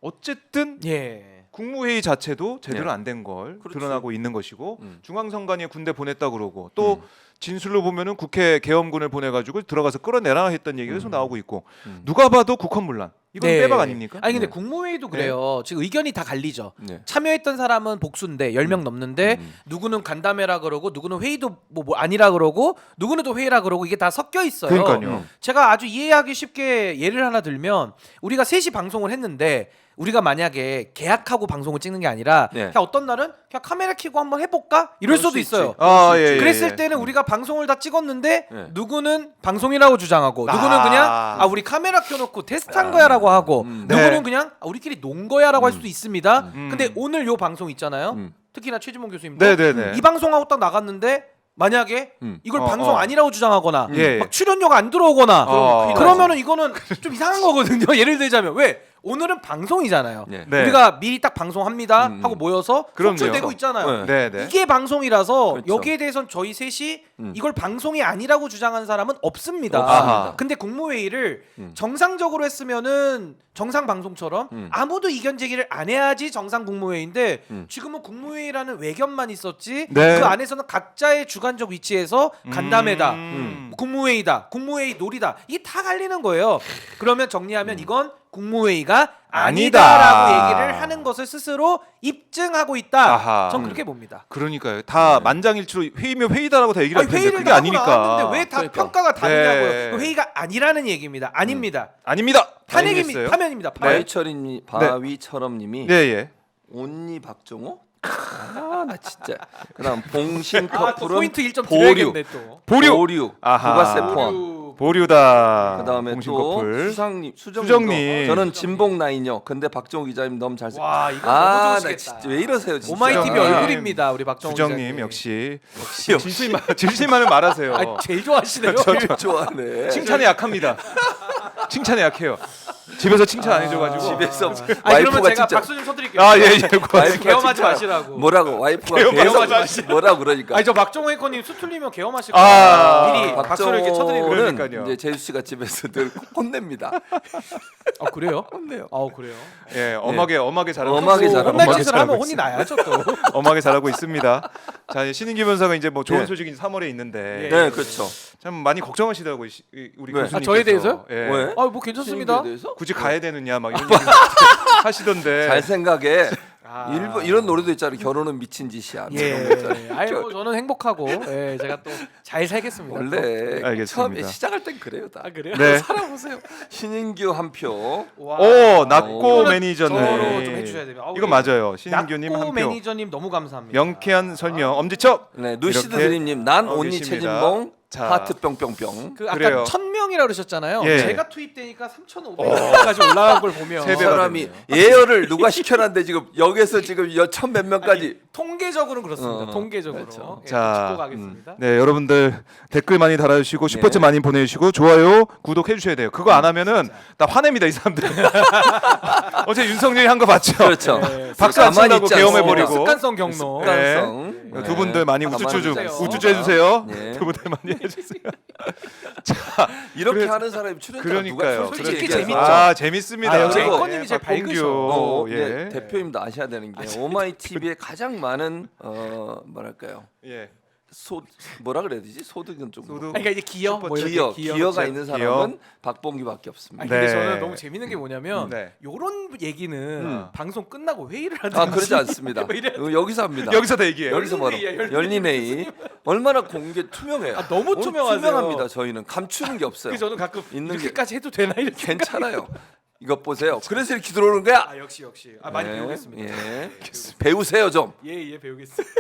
어쨌든 예. 국무회의 자체도 제대로 예. 안 된 걸 그렇지. 드러나고 있는 것이고 음. 중앙선관위에 군대 보냈다 그러고 또 진술로 보면은 국회 계엄군을 보내가지고 들어가서 끌어내라 했던 얘기가 계속 나오고 있고 누가 봐도 국헌문란 이건 네. 빼박 아닙니까? 아니 근데 네. 국무회의도 그래요. 지금 의견이 다 갈리죠. 네. 참여했던 사람은 복수인데 10명 넘는데 누구는 간담회라 그러고 누구는 회의도 뭐 아니라 그러고 누구는 또 회의라 그러고 이게 다 섞여 있어요. 그러니까요. 제가 아주 이해하기 쉽게 예를 하나 들면 우리가 3시 방송을 했는데 우리가 만약에 계약하고 방송을 찍는 게 아니라 네. 그냥 어떤 날은 그냥 카메라 켜고 한번 해볼까 이럴 그럴 수도 수 있어요. 있지. 아, 예, 예. 그랬을 때는 우리가 방송을 다 찍었는데 네. 누구는 방송이라고 주장하고 누구는 아. 그냥 우리 카메라 켜놓고 테스트한 거야라고 하고 누구는 네. 그냥 우리끼리 논 거야라고 할 수도 있습니다. 근데 오늘 요 방송 있잖아요. 특히나 최지봉 교수님도 네네네. 이 방송하고 딱 나갔는데 만약에 이걸 방송 아니라고 주장하거나 예. 막 출연료가 안 들어오거나 어. 그러면은 이거는 좀 이상한 거거든요. 예를 들자면 왜 오늘은 방송이잖아요. 네. 네. 우리가 미리 딱 방송합니다 하고 모여서 그럼요. 송출되고 있잖아요. 네네. 이게 방송이라서 그렇죠. 여기에 대해서는 저희 셋이 이걸 방송이 아니라고 주장한 사람은 없습니다. 없습니다. 근데 국무회의를 정상적으로 했으면은 정상 방송처럼 아무도 이견 제기를 안 해야지 정상 국무회의인데 지금은 국무회의라는 외견만 있었지 네. 그 안에서는 각자의 주관적 위치에서 간담회다, 음. 국무회의다, 국무회의 놀이다 이게 다 갈리는 거예요. 그러면 정리하면 이건 국무회의가 아니다라고 아니다. 얘기를 하는 것을 스스로 입증하고 있다. 아하. 전 그렇게 봅니다. 그러니까요. 다 만장일치로 회의면 회의다라고 다 얘기를 아니, 할 텐데 회의를 그게 하고 아니니까. 나왔는데 왜 다 그러니까. 평가가 다르냐고요. 네. 그 회의가 아니라는 얘기입니다. 아닙니다. 아닙니다. 탄핵입니다. 아니겠어요? 파면입니다. 파면. 바위처럼님이 네, 예. 온니 박정호? 나 진짜. 그다음 봉신 아, 또 커플은 포인트 1점 보류. 드려야겠네 또. 보류. 아하. 부가세 포함. 보류다. 그다음에 공신 또 커플. 수정님. 수정님. 진봉 라인요. 근데 박정호 기자님 너무 잘생. 와, 이거 나 너무 좋으시겠다. 진짜 왜 이러세요, 진짜. 오마이 TV 수정님. 얼굴입니다. 우리 박정호 수정님 기자님. 역시 진실만을 말하세요. 아, 제일 좋아하시네요. 좋아하네. 칭찬에 약합니다. 칭찬에 약해요. 집에서 칭찬 안 해줘가지고. 집에서 아, 그러면 와이프가 제가 진짜 박수 좀 쳐드릴게요. 아, 예, 예. 와이프가 개엄하지 진짜 마시라고. 뭐라고 와이프가 개엄하지 계속 뭐라고 그러니까. 아니 저 박정호 앵커님 수틀리면 개엄하실 아, 거예요. 미리 박수를 이렇게 쳐드리는 거예요. 그러니까요. 이제 제주 씨가 집에서 늘 혼냅니다. 아 그래요? 혼내요. 아 그래요? 예, 엄하게 잘하고 엄하게 있- 잘하고 혼날 엄하게 짓을 하면 잘하고 혼이 있습니다. 나야죠 또. 엄하게 잘하고 있습니다. 자, 신인기 변호사가 이제 뭐 좋은 예. 소식이 3월에 있는데 예. 네, 그렇죠. 참 많이 걱정하시더라고요, 우리 왜? 교수님께서. 아, 저에 대해서요? 예. 왜? 아 뭐 괜찮습니다. 신인기에 대해서? 굳이 가야 되느냐 막 이런 얘기 하시던데. 잘 생각해. 아. 이런 노래도 있잖아요. 결혼은 미친 짓이야. 예. 아이 뭐 저는 행복하고 예, 제가 또 잘 살겠습니다. 원래 알겠습니다. 처음에 시작할 땐 그래요. 다. 아 그래요? 네. 살아보세요. 신인규 한 표. 와. 오, 낙고 이거는 매니저님. 저로 좀 해주셔야 돼요. 아우, 이거 맞아요. 신인규님 낙고 한 표. 매니저님 너무 감사합니다. 명쾌한 설명. 엄지척. 네, 누시드 이렇게 드림님 난 하고 온니 계십니다. 최진봉 자. 하트 뿅뿅뿅. 그 아까 그래요. 1000명 명이라고 그러셨잖아요. 예. 제가 투입되니까 3,500명까지 올라간 걸 보면 세 배가 사람이 됐네요. 예열을 누가 시켜놨는데 지금 여기서 지금 천 몇 명까지 통계적으로는 그렇습니다. 통계적으로. 그렇죠. 예, 자, 짚고 가겠습니다. 네, 여러분들 댓글 많이 달아주시고 네. 슈퍼챗 많이 보내주시고 좋아요, 구독해 주셔야 돼요. 그거 안 하면은 나 화냅니다 이 사람들. 어제 윤석열이 한 거 봤죠? 그렇죠. 네, 박수 안 가만히 친다고 있지 계엄해버리고. 않습니다. 습관성 경로. 습관성. 네. 두 분들 많이 가만히 우쭈쭈 좀 있지 않습니다. 우쭈쭈 해주세요. 네. 두 분들 많이 해주세요. 이렇게 그래서- 하는 사람이 출연자 그러니까요. 누가 솔직히 얘기해서. 재밌죠. 아 재밌습니다. 아, 역시 그리고- 앵커님이 제일 밝으셔. 예. 네, 대표님도 아셔야 되는 게 오마이 TV에 가장 많은 뭐랄까요? 예. 뭐라 그래야 되지? 소득은 좀 소득. 그러니까 이제 기여, 뭐 이렇게 기여가 있는 사람은 박봉규밖에 없습니다. 아니, 근데 네. 저는 너무 재밌는 게 뭐냐면 네. 요런 얘기는 방송 끝나고 회의를 하든지 아 그러지 않습니다. 뭐 이래- 여기서 합니다. 여기서 다 얘기해요. 여기서 바로 열린 열린 회의 얼마나 공개 투명해요. 아, 너무 오늘 투명하세요. 투명합니다. 저희는 감추는 게 없어요. 그래서 저는 가끔 있는 게- 이렇게까지 해도 되나 이렇게 괜찮아요. 이것 보세요. 그래서 이렇게 들어오는 거야. 아 역시 많이 네, 배우겠습니다. 예. 배우세요 좀. 예 배우겠습니다.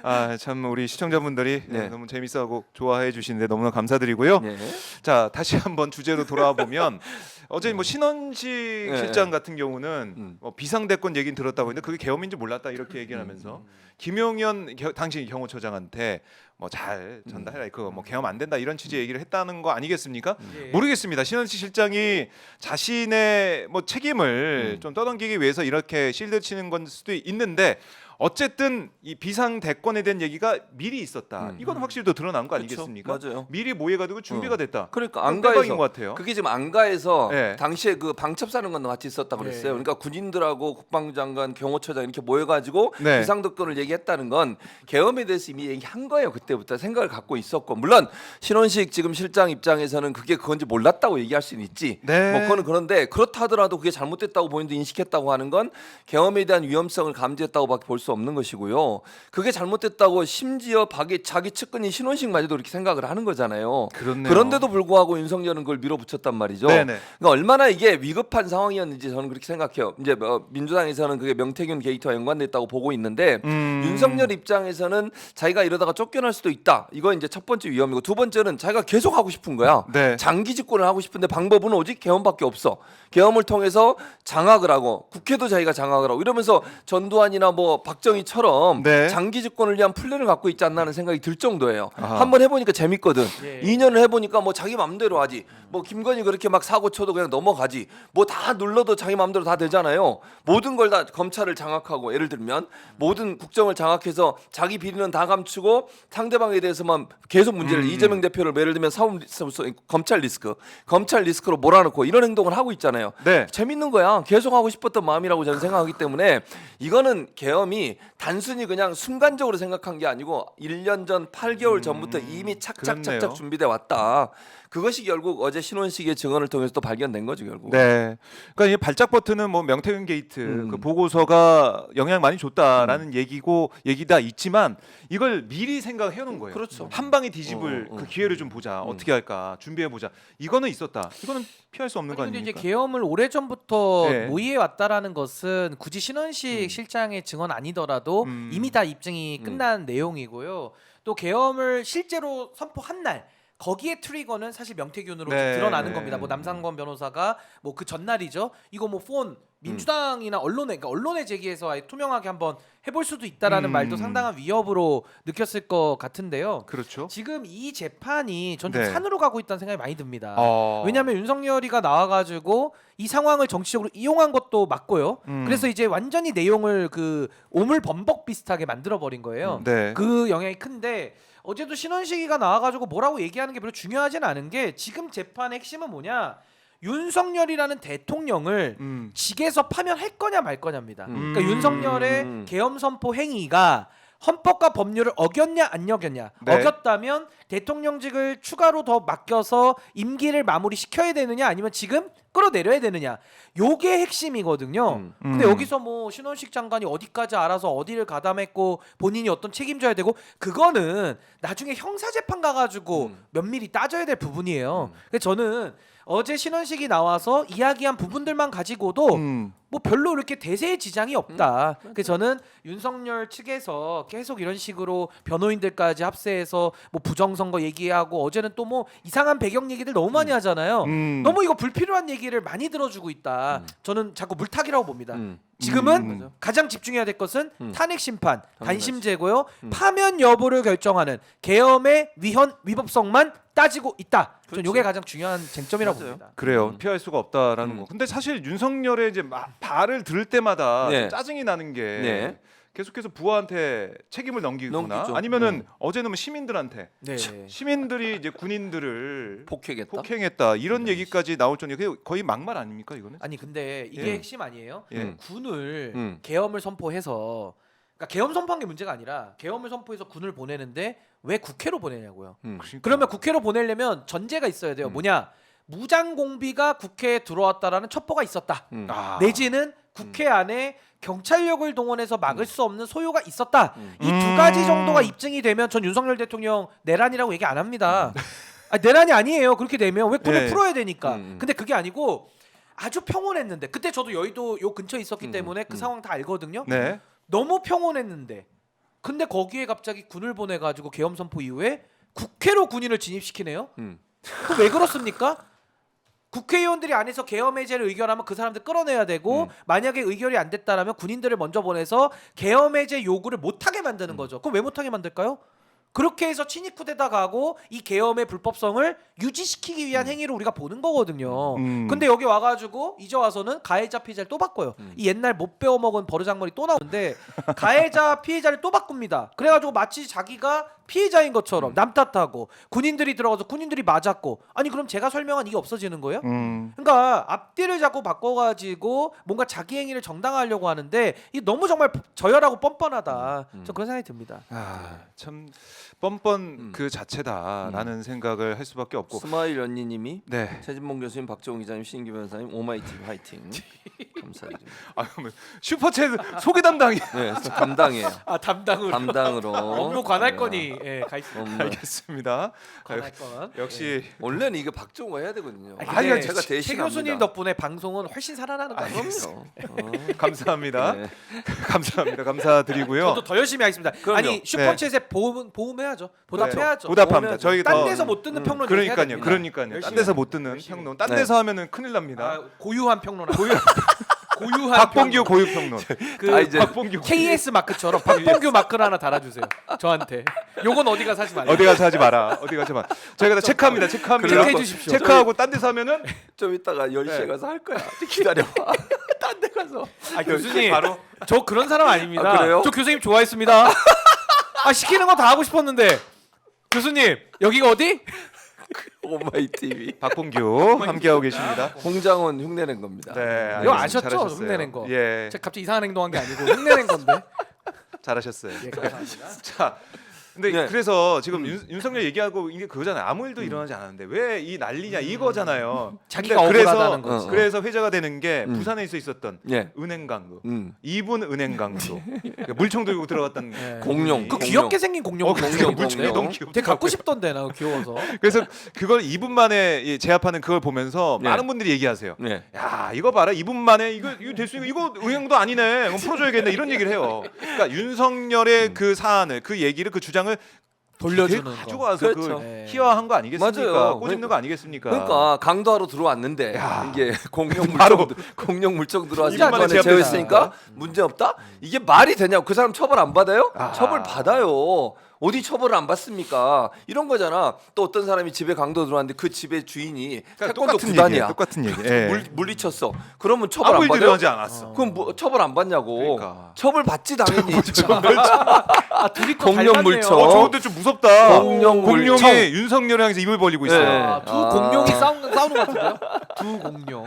아 참 우리 시청자분들이 네. 너무 재밌어하고 좋아해 주시는데 너무나 감사드리고요. 예. 자 다시 한번 주제로 돌아와 보면 어제 뭐 신원식 네. 실장 같은 경우는 뭐 비상대권 얘기는 들었다고 했는데 그게 계엄인지 몰랐다 이렇게 얘기를 하면서 김용현 당시 경호처장한테 뭐 잘 전달해라 그거 뭐 계엄 안 된다 이런 취지의 얘기를 했다는 거 아니겠습니까? 예. 모르겠습니다. 신원식 실장이 자신의 뭐 책임을 좀 떠넘기기 위해서 이렇게 실드 치는 건 수도 있는데 어쨌든 이 비상 대권에 대한 얘기가 미리 있었다. 이건 확실히 또 드러난 거 그렇죠. 아니겠습니까? 맞아요. 미리 모여가지고 준비가 됐다. 그러니까 그건 빼박인 안가에서 것 같아요. 그게 지금 안가에서 네. 당시에 그 방첩사령관도 같이 있었다고 네. 그랬어요. 그러니까 군인들하고 국방장관, 경호처장 이렇게 모여가지고 네. 비상대권을 얘기했다는 건 계엄에 대해서 이미 얘기한 거예요. 그때부터 생각을 갖고 있었고 물론 신원식 지금 실장 입장에서는 그게 그건지 몰랐다고 얘기할 수는 있지. 네. 뭐 그거는 그런데 그렇다 하더라도 그게 잘못됐다고 본인도 인식했다고 하는 건 계엄에 대한 위험성을 감지했다고밖에 볼 수 없는 것이고요. 그게 잘못됐다고 심지어 자기 측근인 신원식마저도 그렇게 생각을 하는 거잖아요. 그렇네요. 그런데도 불구하고 윤석열은 그걸 밀어붙였단 말이죠. 네네. 그러니까 얼마나 이게 위급한 상황이었는지 저는 그렇게 생각해요. 이제 민주당에서는 그게 명태균 게이트와 연관됐다고 보고 있는데 윤석열 입장에서는 자기가 이러다가 쫓겨날 수도 있다. 이거 이제 첫 번째 위험이고 두 번째는 자기가 계속 하고 싶은 거야. 네. 장기 집권을 하고 싶은데 방법은 오직 계엄밖에 없어. 계엄을 통해서 장악을 하고 국회도 자기가 장악을 하고 이러면서 전두환이나 뭐 박정희처럼 네. 장기 집권을 위한 플랜을 갖고 있지 않나 하는 생각이 들 정도예요. 아하. 한번 해보니까 재밌거든. 예. 2년을 해보니까 뭐 자기 마음대로 하지. 뭐 김건희 그렇게 막 사고 쳐도 그냥 넘어가지. 뭐 다 눌러도 자기 마음대로 다 되잖아요. 모든 걸 다 검찰을 장악하고 예를 들면 모든 국정을 장악해서 자기 비리는 다 감추고 상대방에 대해서만 계속 문제를 이재명 대표를 예를 들면 검찰 리스크로 몰아넣고 이런 행동을 하고 있잖아요. 네. 재밌는 거야. 계속 하고 싶었던 마음이라고 저는 생각하기 때문에 이거는 계엄이 단순히 그냥 순간적으로 생각한 게 아니고 1년 전 8개월 전부터 이미 착착착착 그렇네요. 준비돼 왔다. 그것이 결국 어제 신원식의 증언을 통해서 또 발견된 거죠, 결국. 네. 그러니까 이 발작 버튼은 뭐 명태균 게이트 그 보고서가 영향 많이 줬다라는 얘기다 있지만 이걸 미리 생각해 놓은 거예요. 그렇죠. 한 방에 뒤집을 그 기회를 좀 보자. 어떻게 할까? 준비해 보자. 이거는 있었다. 이거는 피할 수 없는 거 아니, 근데 이제 아닙니까? 계엄을 오래 전부터 네. 모의해 왔다라는 것은 굳이 신원식 실장의 증언 아니더라도 이미 다 입증이 끝난 내용이고요. 또 계엄을 실제로 선포한 날 거기에 트리거는 사실 명태균으로 네. 드러나는 겁니다. 뭐 남상권 변호사가 뭐 그 전날이죠. 이거 뭐 폰 민주당이나 그러니까 언론에 제기해서 아예 투명하게 한번 해볼 수도 있다라는 말도 상당한 위협으로 느꼈을 것 같은데요. 그렇죠. 지금 이 재판이 전 좀 네. 산으로 가고 있다는 생각이 많이 듭니다. 어. 왜냐하면 윤석열이가 나와가지고 이 상황을 정치적으로 이용한 것도 맞고요. 그래서 이제 완전히 내용을 그 오물범벅 비슷하게 만들어 버린 거예요. 네. 그 영향이 큰데 어제도 신원식이가 나와가지고 뭐라고 얘기하는 게 별로 중요하진 않은 게 지금 재판의 핵심은 뭐냐? 윤석열이라는 대통령을 직에서 파면할 거냐 말 거냐입니다. 그러니까 윤석열의 계엄 선포 행위가 헌법과 법률을 어겼냐 안 어겼냐. 네. 어겼다면 대통령직을 추가로 더 맡겨서 임기를 마무리 시켜야 되느냐 아니면 지금 끌어내려야 되느냐. 요게 핵심이거든요. 근데 음. 여기서 뭐 신원식 장관이 어디까지 알아서 어디를 가담했고 본인이 어떤 책임져야 되고 그거는 나중에 형사재판 가가지고 면밀히 따져야 될 부분이에요. 그래서 저는 어제 신원식이 나와서 이야기한 부분들만 가지고도 뭐 별로 이렇게 대세의 지장이 없다. 그래서 저는 윤석열 측에서 계속 이런 식으로 변호인들까지 합세해서 뭐 부정선거 얘기하고 어제는 또 뭐 이상한 배경 얘기들 너무 많이 하잖아요. 너무 이거 불필요한 얘기를 많이 들어주고 있다. 저는 자꾸 물타기라고 봅니다. 지금은 가장 집중해야 될 것은 탄핵 심판, 단심 제고요, 파면 여부를 결정하는 계엄의 위헌 위법성만 따지고 있다. 저는 그렇죠. 이게 가장 중요한 쟁점이라고 맞아요. 봅니다. 그래요. 피할 수가 없다라는 거. 근데 사실 윤석열의 이제 발을 들을 때마다 네. 짜증이 나는 게 네. 계속해서 부하한테 책임을 넘기거나 넘기죠. 아니면은 어제는 뭐 시민들한테 네. 시민들이 이제 군인들을 폭행했다. 폭행했다 이런 얘기까지 나올 정도로 거의 막말 아닙니까 이거는? 아니 근데 이게 예. 핵심 아니에요? 예. 군을 계엄을 선포해서 그러니까 계엄 선포한 게 문제가 아니라 계엄을 선포해서 군을 보내는데 왜 국회로 보내냐고요. 그러니까. 그러면 국회로 보내려면 전제가 있어야 돼요. 뭐냐? 무장 공비가 국회에 들어왔다라는 첩보가 있었다. 아. 내지는 국회 안에 경찰력을 동원해서 막을 수 없는 소요가 있었다. 이 두 가지 정도가 입증이 되면 전 윤석열 대통령 내란이라고 얘기 안 합니다. 아니, 내란이 아니에요. 그렇게 되면 왜 군을 예. 풀어야 되니까. 근데 그게 아니고 아주 평온했는데 그때 저도 여의도 요 근처에 있었기 때문에 그 상황 다 알거든요. 네. 너무 평온했는데 근데 거기에 갑자기 군을 보내가지고 계엄 선포 이후에 국회로 군인을 진입시키네요. 그 왜 그렇습니까? 국회의원들이 안에서 계엄 해제를 의결하면 그 사람들 끌어내야 되고 만약에 의결이 안 됐다라면 군인들을 먼저 보내서 계엄 해제 요구를 못하게 만드는 거죠. 그럼 왜 못하게 만들까요? 그렇게 해서 친위 쿠데타 가고 이 계엄의 불법성을 유지시키기 위한 행위로 우리가 보는 거거든요. 근데 여기 와가지고 이제 와서는 가해자 피해자를 또 바꿔요. 이 옛날 못 배워먹은 버르장머리 또 나오는데 가해자 피해자를 또 바꿉니다. 그래가지고 마치 자기가 피해자인 것처럼 남 탓하고 군인들이 들어가서 군인들이 맞았고 아니 그럼 제가 설명한 이게 없어지는 거예요? 그러니까 앞뒤를 자꾸 바꿔가지고 뭔가 자기 행위를 정당화하려고 하는데 이게 너무 정말 저열하고 뻔뻔하다. 저 그런 생각이 듭니다. 참 뻔뻔 그 자체다라는 생각을 할 수밖에 없고. 스마일 연니님이 네. 최진봉 교수님, 박정훈 기자님, 신기 변호사님, 오마이TV 화이팅. 감사드립니다. 아 그러면 슈퍼챗 소개 담당이. 네, 담당이에요. 아 담당으로 담당으로 업무 관할건이 예, 가 있습니다. 알겠습니다. 관할건. 역시 원래는 이거 박정호가 해야 되거든요. 아니, 근데 제가 최 대신합니다. 교수님 덕분에 방송은 훨씬 살아나는 거 아니에요? 감사합니다. 네. 감사합니다. 감사드리고요. 저도 더 열심히 하겠습니다. 그럼요. 아니 슈퍼챗에 보험해야죠. 보답해야죠. 보답합니다. 저희 딴 더 데서 못 듣는 평론 그러니까요. 딴 열심히 데서 못 듣는 평론. 딴 데서 하면은 큰일 납니다. 아, 고유한 평론. 고유한 박봉규 평론. 고유 평론. 그 이제 박봉규 KS 마크처럼 박봉규 마크를 하나 달아주세요. 저한테. 요건 어디 가서 하지 말아요. 어디 가서 하지 마라. 어디 가서 마. 저희가 다 체크합니다. 체크합니다. 체크해 주십시오. 체크하고 딴 데서 하면은 좀 이따가 10시에 가서 할 거야. 기다려봐. 딴 데 가서. 아, 교수님 바로 저 그런 사람 아닙니다. 아, 그래요? 저 교수님 좋아했습니다. 아 시키는 거 다 하고 싶었는데 교수님 여기가 어디? 오마이TV. 박봉규 함께하고 계십니다. 홍장원 흉내낸 겁니다. 네. 이거 알겠습니다. 아셨죠? 잘하셨어요. 흉내낸 거. 예. 제가 갑자기 이상한 행동한 게 아니고 흉내낸 건데. 잘하셨어요. 예, 감사합니다. 자, 근데 네. 그래서 지금 윤석열 얘기하고 이게 그거잖아요. 아무 일도 일어나지 않았는데 왜 이 난리냐 이거잖아요. 자기가 근데 억울하다는 거지. 그래서 회자가 되는 게 부산에 있었던 예. 은행 강도. 음. 이분 은행 강도. 그러니까 물총 들고 들어갔던 예. 공룡. 그 귀엽게 생긴 공룡. 공룡. 공룡. 물총이 너무 귀엽다. 되게 갖고 싶던데 나 귀여워서. 그래서 그걸 2분 만에 제압하는 그걸 보면서 네. 많은 분들이 얘기하세요. 네. 야 이거 봐라 2분 만에 이거 될수 이거 은행도 아니네. 그럼 풀어줘야겠네 이런 얘기를 해요. 그러니까 윤석열의 그 사안을 그 얘기를 그 주장을 돌려주는 거. 가지고 와서 그렇죠. 그 희화한 거 아니겠습니까? 맞아요. 꼬집는 거 아니겠습니까? 그러니까 강도하러 들어왔는데 야. 이게 공룡 바로. 물정 들어와서 이분만에 이번에 제압됐다. 제어했으니까 문제 없다? 이게 말이 되냐고. 그 사람 처벌 안 받아요? 아. 처벌 받아요. 어디 처벌을 안 받습니까? 이런 거잖아. 또 어떤 사람이 집에 강도 들어왔는데 그 집의 주인이 태권도 똑같은 구단이야. 얘기예요. 똑같은 얘기. 예. 물리쳤어. 그러면 처벌 아무 안 일도 받아요? 일어나지 않았어. 그럼 뭐 처벌 안 받냐고. 그러니까. 처벌 받지 당연히. 아 둘이 또 공룡 닮았네요. 물총. 저건데 좀 무섭다. 공룡 공룡이 물총. 윤석열을 향해서 입을 벌리고 있어요. 네. 아, 두 아. 공룡이 싸우는 것 같은데요? 두 공룡.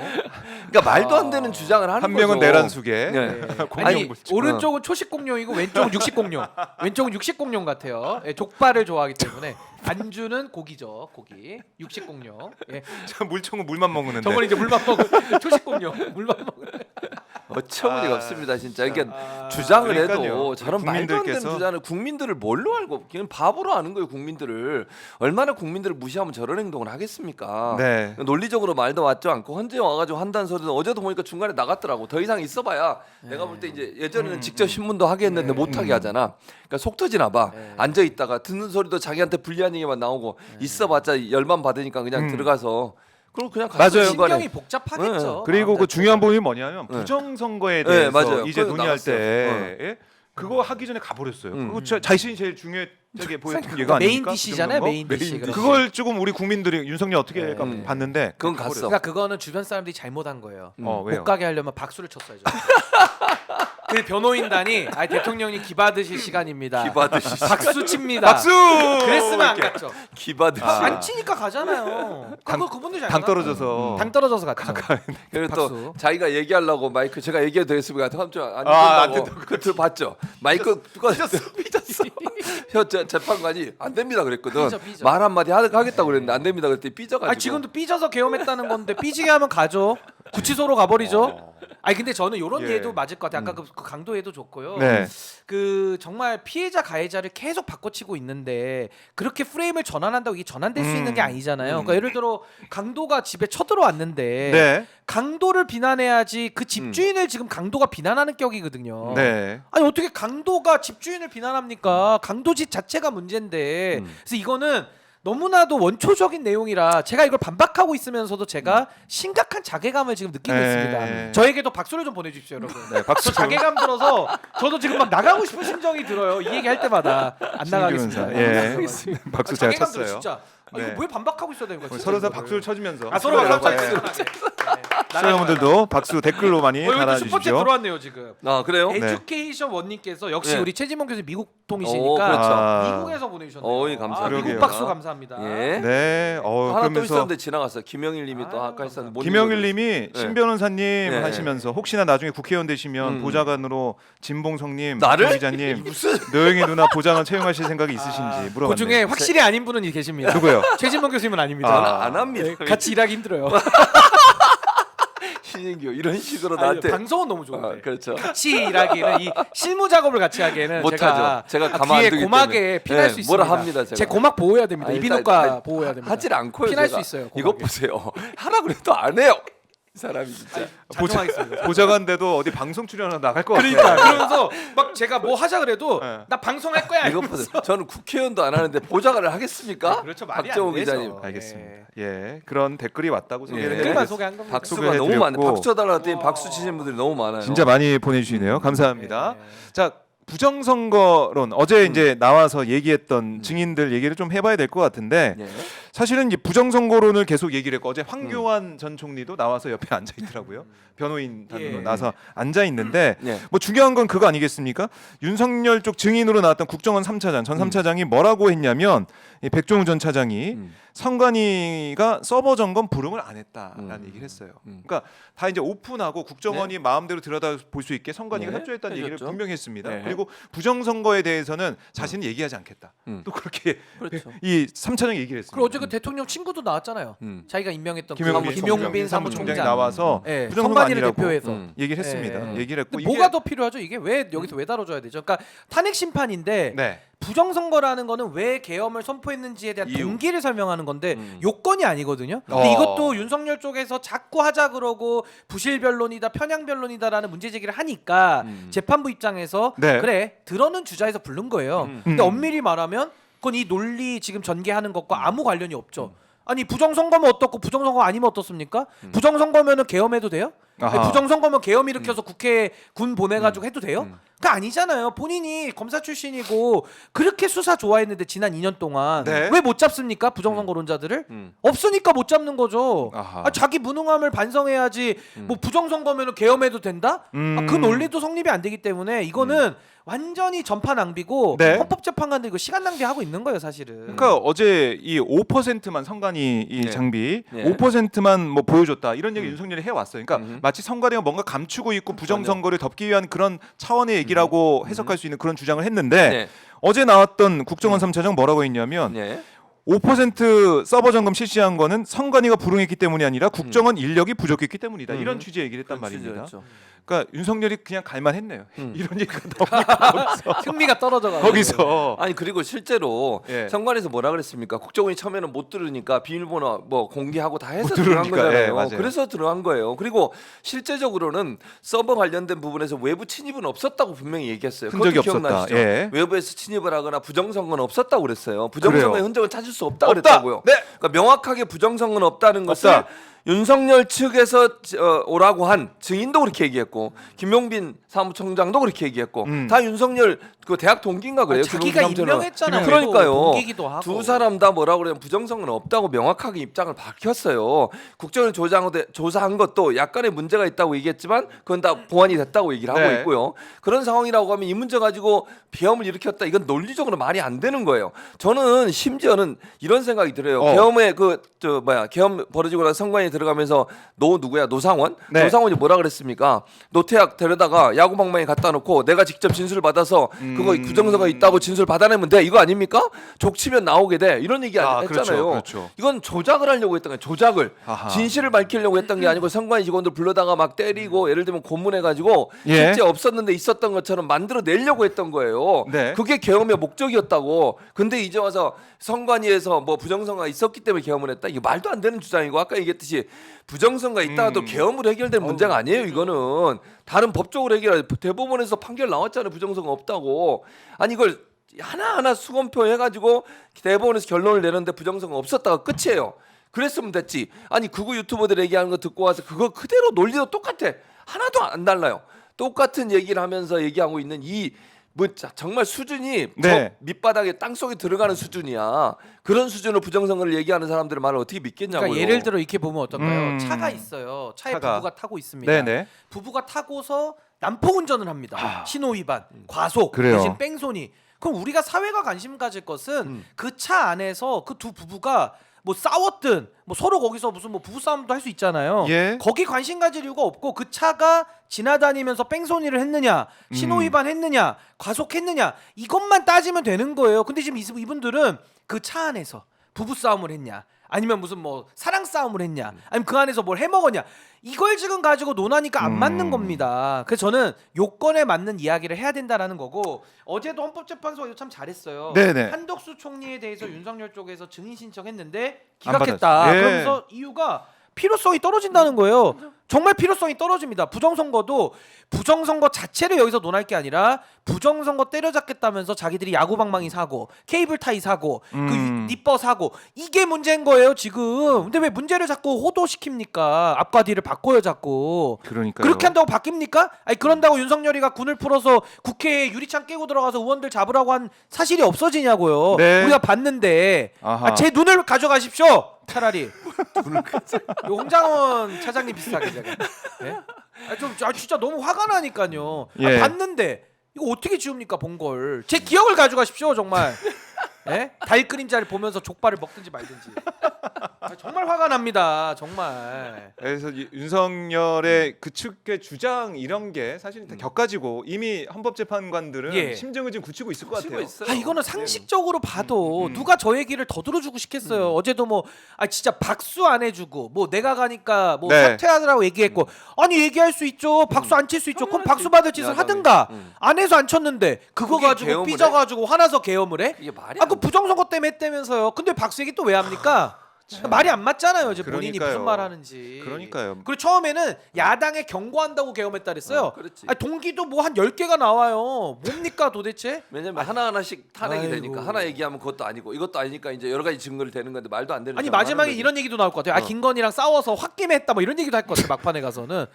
그러니까 말도 안 되는 주장을 하는 한 거죠. 명은 내란수계, 네. 공룡 아니 물총. 오른쪽은 초식 공룡이고 왼쪽은 육식 공룡. 왼쪽은 육식 공룡 같아요. 좋아하고요. 예, 족발을 좋아하기 때문에 안주는 고기죠. 고기. 육식공룡. 예. 저 물총은 물만 먹는데. 저건 이제 물만 먹은 초식공룡. 물만 먹은. 어처구니가 아, 없습니다 진짜. 그러니까 아, 주장을 그러니까요. 해도 저런 말도 안 되는 국민들께서- 주장을 국민들을 뭘로 알고 그냥 바보로 아는 거예요. 국민들을 얼마나 국민들을 무시하면 저런 행동을 하겠습니까? 네. 논리적으로 말도 맞지 않고 헌재 와가지고 한다는 소리는 어제도 보니까 중간에 나갔더라고. 더 이상 있어봐야 내가 볼 때 이제 예전에는 직접 신문도 하게 했는데 못하게 하잖아. 그러니까 속 터지나 봐. 앉아 있다가 듣는 소리도 자기한테 불리한 얘기만 나오고 있어봤자 열만 받으니까 그냥 들어가서 그럼 그냥 맞아요. 중간에 신경이 복잡하겠죠. 그리고 그 마음 중요한 자체가. 부분이 뭐냐면 네. 부정선거에 네, 대해서 맞아요. 이제 그거 논의할 나갔어요. 때 예? 그거 하기 전에 가버렸어요. 그거 자신이 제일 중요하게 보였던 얘가 메인 아닙니까? 디시잖아요. 그 메인 디시. 그렇죠. 그걸 조금 우리 국민들이 윤석열 어떻게 네. 봤는데 그건 가버렸어요. 갔어. 그러니까 그거는 주변 사람들이 잘못한 거예요. 왜요? 못 가게 하려면 박수를 쳤어야죠. 그 변호인단이 대통령이 기받으실 시간입니다. 기받으실 박수 칩니다. 박수! 그랬으면 안 이렇게. 갔죠. 기받으시. 안 치니까 가잖아요. 그거 그분들 당 떨어져서 당 떨어져서 갔죠. 그리고 박수. 또 자기가 얘기하려고 마이크 제가 얘기해도 되겠습니까? 깜짝 안 안 된다고. 그거 봤죠? 마이크 삐졌어. 재판관이 안 됩니다 그랬거든. 삐져. 말 한마디 하겠다고 그랬는데 안 됩니다 그랬더니 삐져가지고. 아 지금도 삐져서 계엄했다는 건데 삐지게 하면 가죠. 구치소로 가버리죠. 아니 근데 저는 이런 예. 예도 맞을 것 같아요. 아까 그 강도예도 좋고요. 네. 그 정말 피해자 가해자를 계속 바꿔치고 있는데 그렇게 프레임을 전환한다고 이게 전환될 수 있는 게 아니잖아요. 그러니까 예를 들어 강도가 집에 쳐들어왔는데 네. 강도를 비난해야지 그 집주인을 지금 강도가 비난하는 격이거든요. 네. 아니 어떻게 강도가 집주인을 비난합니까? 강도짓 자체가 문제인데 그래서 이거는 너무나도 원초적인 내용이라 제가 이걸 반박하고 있으면서도 제가 심각한 자괴감을 지금 느끼고 네. 있습니다. 저에게도 박수를 좀 보내주십시오, 여러분. 네, 박수. 저 자괴감 들어서 저도 지금 막 나가고 싶은 심정이 들어요. 이 얘기 할 때마다 안 나가겠습니다. 예. 박수 제가 자괴감 들어 쳤어요. 진짜. 아, 네. 이거 왜 반박하고 있어야 되는 거야? 진짜 서로 다 이거를. 박수를 쳐주면서 아 서로 박수 예. 쳐주면서. 시청자분들도 박수 댓글로 많이 슈퍼챗 달아주십시오. 들어왔네요 지금. 아 그래요? 에듀케이션 원님께서 역시 네. 우리 최진봉 교수 미국 오, 통이시니까 그렇죠. 아. 미국에서 보내주셨네요. 어이, 감사합니다. 미국 박수 감사합니다. 예. 네. 하나 또 그러면서 있었는데 지나갔어. 김영일님이 또 아까 했었는데 못 김영일님이 읽어드렸어요. 신 변호사님 네. 하시면서 혹시나 나중에 국회의원 되시면 보좌관으로 진봉성님, 나를? 정 기자님, 노영희 누나 보좌관 채용하실 생각이 있으신지 그 물어봤네요. 중에 확실히 아닌 분은 계십니다. 누구요? 최진봉 교수님은 아닙니다. 저는 안 합니다. 네, 같이 일하기 힘들어요. 신인규 이런 식으로 아니, 나한테 방송은 너무 좋은데 아, 그렇죠. 같이 일하기는 이 실무 작업을 같이 하기에는 못하죠. 제가 가만 안 귀에 두기 고막에 때문에. 피날 네, 수 있습니다. 뭐라 합니다, 제가. 제 고막 보호해야 됩니다. 아니, 이비인후과 일단 보호해야 됩니다. 하질 않고요. 피날 제가. 수 있어요, 이것 고막에. 보세요. 하라 그래도 안 해요. 이 사람이 진짜. 자중하겠습니다. 보좌관돼도 어디 방송 출연하러 나갈 것 그러니까 같아요. 그러면서 막 제가 뭐 하자 그래도 네. 나 방송할 거야. 이것 보세요. 저는 국회의원도 안 하는데 보좌관을 하겠습니까? 그렇죠. 말이 박정호 안 되죠. 기자님. 알겠습니다. 예, 그런 댓글이 왔다고 소개를 예. 댓글만 해드렸습니다. 소개한 겁니다. 박수가 소개해드렸고. 너무 많네. 박수 쳐달라 했더니 박수 치시는 분들이 너무 많아요. 진짜 많이 보내주시네요. 감사합니다. 네. 자, 부정선거론 어제 이제 나와서 얘기했던 증인들 얘기를 좀 해봐야 될 것 같은데 예. 사실은 이제 부정선거론을 계속 얘기를 했고 어제 황교안 전 총리도 나와서 옆에 앉아 있더라고요. 변호인 단으로 예. 나서 앉아 있는데 예. 뭐 중요한 건 그거 아니겠습니까? 윤석열 쪽 증인으로 나왔던 국정원 3차장 전 3차장이 뭐라고 했냐면 이 백종원 전 차장이 선관위가 서버 점검 불응을 안 했다라는 얘기를 했어요. 그러니까 다 이제 오픈하고 국정원이 마음대로 들여다 볼 수 있게 선관위가 네. 협조했다는 얘기를 해줬죠. 분명히 했습니다. 네. 그리고 부정선거에 대해서는 자신은 얘기하지 않겠다. 또 그렇게 그렇죠. 이 3차장이 얘기를 했습니다. 그리고 어제 그 대통령 친구도 나왔잖아요. 자기가 임명했던 김용빈 사무총장이 나와서 네, 부정선거 선관위를 아니라고 대표해서 얘기를 했습니다. 네. 얘기를 했고 근데 뭐가 더 필요하죠? 이게 왜 여기서 왜 다뤄줘야 되죠? 그러니까 탄핵 심판인데 네. 부정선거라는 거는 왜 계엄을 선포했는지에 대한 이유. 동기를 설명하는 건데 요건이 아니거든요. 근데 어. 이것도 윤석열 쪽에서 자꾸 하자 그러고 부실 변론이다, 편향 변론이다라는 문제 제기를 하니까 재판부 입장에서 네. 그래 들어는 주자에서 부른 거예요. 근데 엄밀히 말하면 그건 이 논리 지금 전개하는 것과 아무 관련이 없죠. 아니 부정선거면 어떻고 부정선거 아니면 어떻습니까? 부정선거면은 계엄해도 돼요? 아니, 아하. 부정선거면 계엄 일으켜서 국회에 군 보내가지고 해도 돼요? 그거 아니잖아요. 본인이 검사 출신이고 그렇게 수사 좋아했는데 지난 2년 동안 네. 왜 못 잡습니까? 부정선거론자들을 없으니까 못 잡는 거죠. 아하. 아, 자기 무능함을 반성해야지. 뭐 부정선거면은 계엄해도 된다? 아, 그 논리도 성립이 안 되기 때문에 이거는 완전히 전파 낭비고 네. 헌법재판관들 이거 시간 낭비하고 있는 거예요, 사실은. 그러니까 어제 이 5%만 선관위 이 네. 장비 네. 5%만 뭐 보여줬다 이런 얘기 윤석열이 해왔어요. 그러니까 마치 선관위가 뭔가 감추고 있고 부정선거를 덮기 위한 그런 차원의 얘기라고 해석할 수 있는 그런 주장을 했는데 네. 어제 나왔던 국정원 3차장 뭐라고 했냐면 예. 5% 서버 점검 실시한 거는 선관위가 불응했기 때문이 아니라 국정원 인력이 부족했기 때문이다. 이런 취지의 얘기를 했단 말입니다. 그렇죠. 그러니까 윤석열이 그냥 갈만했네요. 이런 얘기가 나오니까 흥미가 떨어져가지고 거기서 아니 그리고 실제로 예. 선관위에서 뭐라 그랬습니까? 국정원이 처음에는 못 들으니까 비밀번호 뭐 공개하고 다 해서 못 들어간 들으니까, 거잖아요. 예, 맞아요. 그래서 들어간 거예요. 그리고 실제적으로는 서버 관련된 부분에서 외부 침입은 없었다고 분명히 얘기했어요. 흔적이 그것도 없었다. 기억나시죠? 예. 외부에서 침입을 하거나 부정선거는 없었다고 그랬어요. 부정선거의 그래요. 흔적을 찾을 수 없다 없다. 그랬다고요. 네. 그러니까 명확하게 부정선거는 없다는 것을 없다. 윤석열 측에서 오라고 한 증인도 그렇게 얘기했고 김용빈 사무총장도 그렇게 얘기했고 다 윤석열 그 대학 동기인가 그래요. 자기가 김용빈 사무총장은. 임명했잖아요. 그러니까요. 동기기도 하고. 두 사람 다 뭐라고 그러면 부정선거는 없다고 명확하게 입장을 밝혔어요. 국정원이 조사한 것도 약간의 문제가 있다고 얘기했지만 그건 다 보완이 됐다고 얘기를 하고 네. 있고요. 그런 상황이라고 하면 이 문제 가지고 비염을 일으켰다. 이건 논리적으로 말이 안 되는 거예요. 저는 심지어는 이런 생각이 들어요. 계엄에 계엄 벌어지고 나서 선관위 들어가면서 노상원? 네. 노상원이 뭐라 그랬습니까? 노태학 데려다가 야구방망이 갖다 놓고 내가 직접 진술을 받아서 그거 부정선거 있다고 진술 받아내면 돼. 이거 아닙니까? 족치면 나오게 돼. 이런 얘기 했잖아요. 그렇죠, 그렇죠. 이건 조작을 하려고 했던 거예요. 조작을. 아하. 진실을 밝히려고 했던 게 아니고 선관위 직원들 불러다가 막 때리고 예를 들면 고문해가지고 예. 실제 없었는데 있었던 것처럼 만들어내려고 했던 거예요. 네. 그게 계엄의 목적이었다고. 근데 이제 와서 선관위에서 뭐 부정선거가 있었기 때문에 계엄을 했다. 이게 말도 안 되는 주장이고 아까 얘기했듯이 부정선거가 있다가도 계엄으로 해결될 문제가 아니에요. 이거는 다른 법적으로 해결해. 대법원에서 판결 나왔잖아요. 부정선거 없다고. 아니 이걸 하나하나 수검표 해가지고 대법원에서 결론을 내는데 부정선거 없었다가 끝이에요. 그랬으면 됐지. 아니 그거 유튜버들 얘기하는 거 듣고 와서 그거 그대로 논리도 똑같아. 하나도 안 달라요. 똑같은 얘기를 하면서 얘기하고 있는 이 정말 수준이 네. 저 밑바닥에 땅속에 들어가는 수준이야. 그런 수준으로 부정선거를 얘기하는 사람들의 말을 어떻게 믿겠냐고요. 그러니까 예를 들어 이렇게 보면 어떨까요? 음. 차가 있어요. 차에 차가. 부부가 타고 있습니다. 네네. 부부가 타고서 난폭 운전을 합니다. 신호 위반, 과속, 그래요. 대신 뺑소니. 그럼 우리가 사회가 관심 가질 것은 그 차 안에서 그 두 부부가 뭐 싸웠든 뭐 서로 거기서 무슨 뭐 부부 싸움도 할 수 있잖아요. 예. 거기 관심 가질 이유가 없고 그 차가 지나다니면서 뺑소니를 했느냐, 신호 위반했느냐, 과속했느냐 이것만 따지면 되는 거예요. 근데 지금 이분들은 그 차 안에서 부부 싸움을 했냐, 아니면 무슨 뭐 사랑 싸움을 했냐, 아니면 그 안에서 뭘 해먹었냐, 이걸 지금 가지고 논하니까 안 맞는 겁니다. 그래서 저는 요건에 맞는 이야기를 해야 된다라는 거고, 어제도 헌법재판소가 이거 참 잘했어요. 네네. 한덕수 총리에 대해서 윤석열 쪽에서 증인 신청했는데 안 기각했다. 받았어요. 예. 그러면서 이유가 필요성이 떨어진다는 거예요. 정말 필요성이 떨어집니다. 부정선거도 부정선거 자체를 여기서 논할 게 아니라 부정선거 때려잡겠다면서 자기들이 야구방망이 사고 케이블 타이 사고 그 니퍼 사고 이게 문제인 거예요 지금. 근데 왜 문제를 자꾸 호도시킵니까? 앞과 뒤를 바꿔요 자꾸. 그러니까요. 그렇게 한다고 바뀝니까? 아니 그런다고 윤석열이가 군을 풀어서 국회에 유리창 깨고 들어가서 의원들 잡으라고 한 사실이 없어지냐고요. 네. 우리가 봤는데 아하. 제 눈을 가져가십시오. 차라리 요 홍장원 차장님 비슷하게 제가. 예? 진짜 너무 화가 나니까요. 예. 봤는데 이거 어떻게 지웁니까 본 걸. 제 기억을 가져가십시오 정말. 예? 달 그림자를 보면서 족발을 먹든지 말든지. 정말 화가 납니다 정말. 그래서 윤석열의 그 측의 주장 이런 게 사실 다 격가지고 이미 헌법재판관들은 예. 심증을 지금 굳히고 있을 것 굳히고 같아요. 있어요. 이거는 상식적으로 봐도 누가 저 얘기를 더 들어주고 싶겠어요. 어제도 뭐 진짜 박수 안 해주고 뭐 내가 가니까 뭐 네. 사퇴하라고 얘기했고 아니 얘기할 수 있죠. 박수 안 칠 수 있죠. 그럼 박수 받을 짓을 야당이. 하든가. 안 해서 안 쳤는데 그거 그게 가지고 계엄을 삐져가지고 화나서 계엄을 해? 이게 말이 그 부정선거 때문에 했다면서요. 근데 박수 얘기 또 왜 합니까? 말이 안 맞잖아요. 이제 본인이 그러니까요. 무슨 말 하는지. 그러니까요. 그리고 처음에는 야당에 경고한다고 계엄했다 그랬어요. 그렇지. 동기도 뭐 한 10개가 나와요. 뭡니까 도대체? 왜냐면 하나하나씩 탄핵이 아이고. 되니까 하나 얘기하면 그것도 아니고 이것도 아니니까 이제 여러 가지 증거를 대는 건데 말도 안 되는 아니 상황을 마지막에 하는 이런 얘기도 나올 것 같아요. 김건희랑 싸워서 홧김에 했다 뭐 이런 얘기도 할 것 같아요. 막판에 가서는.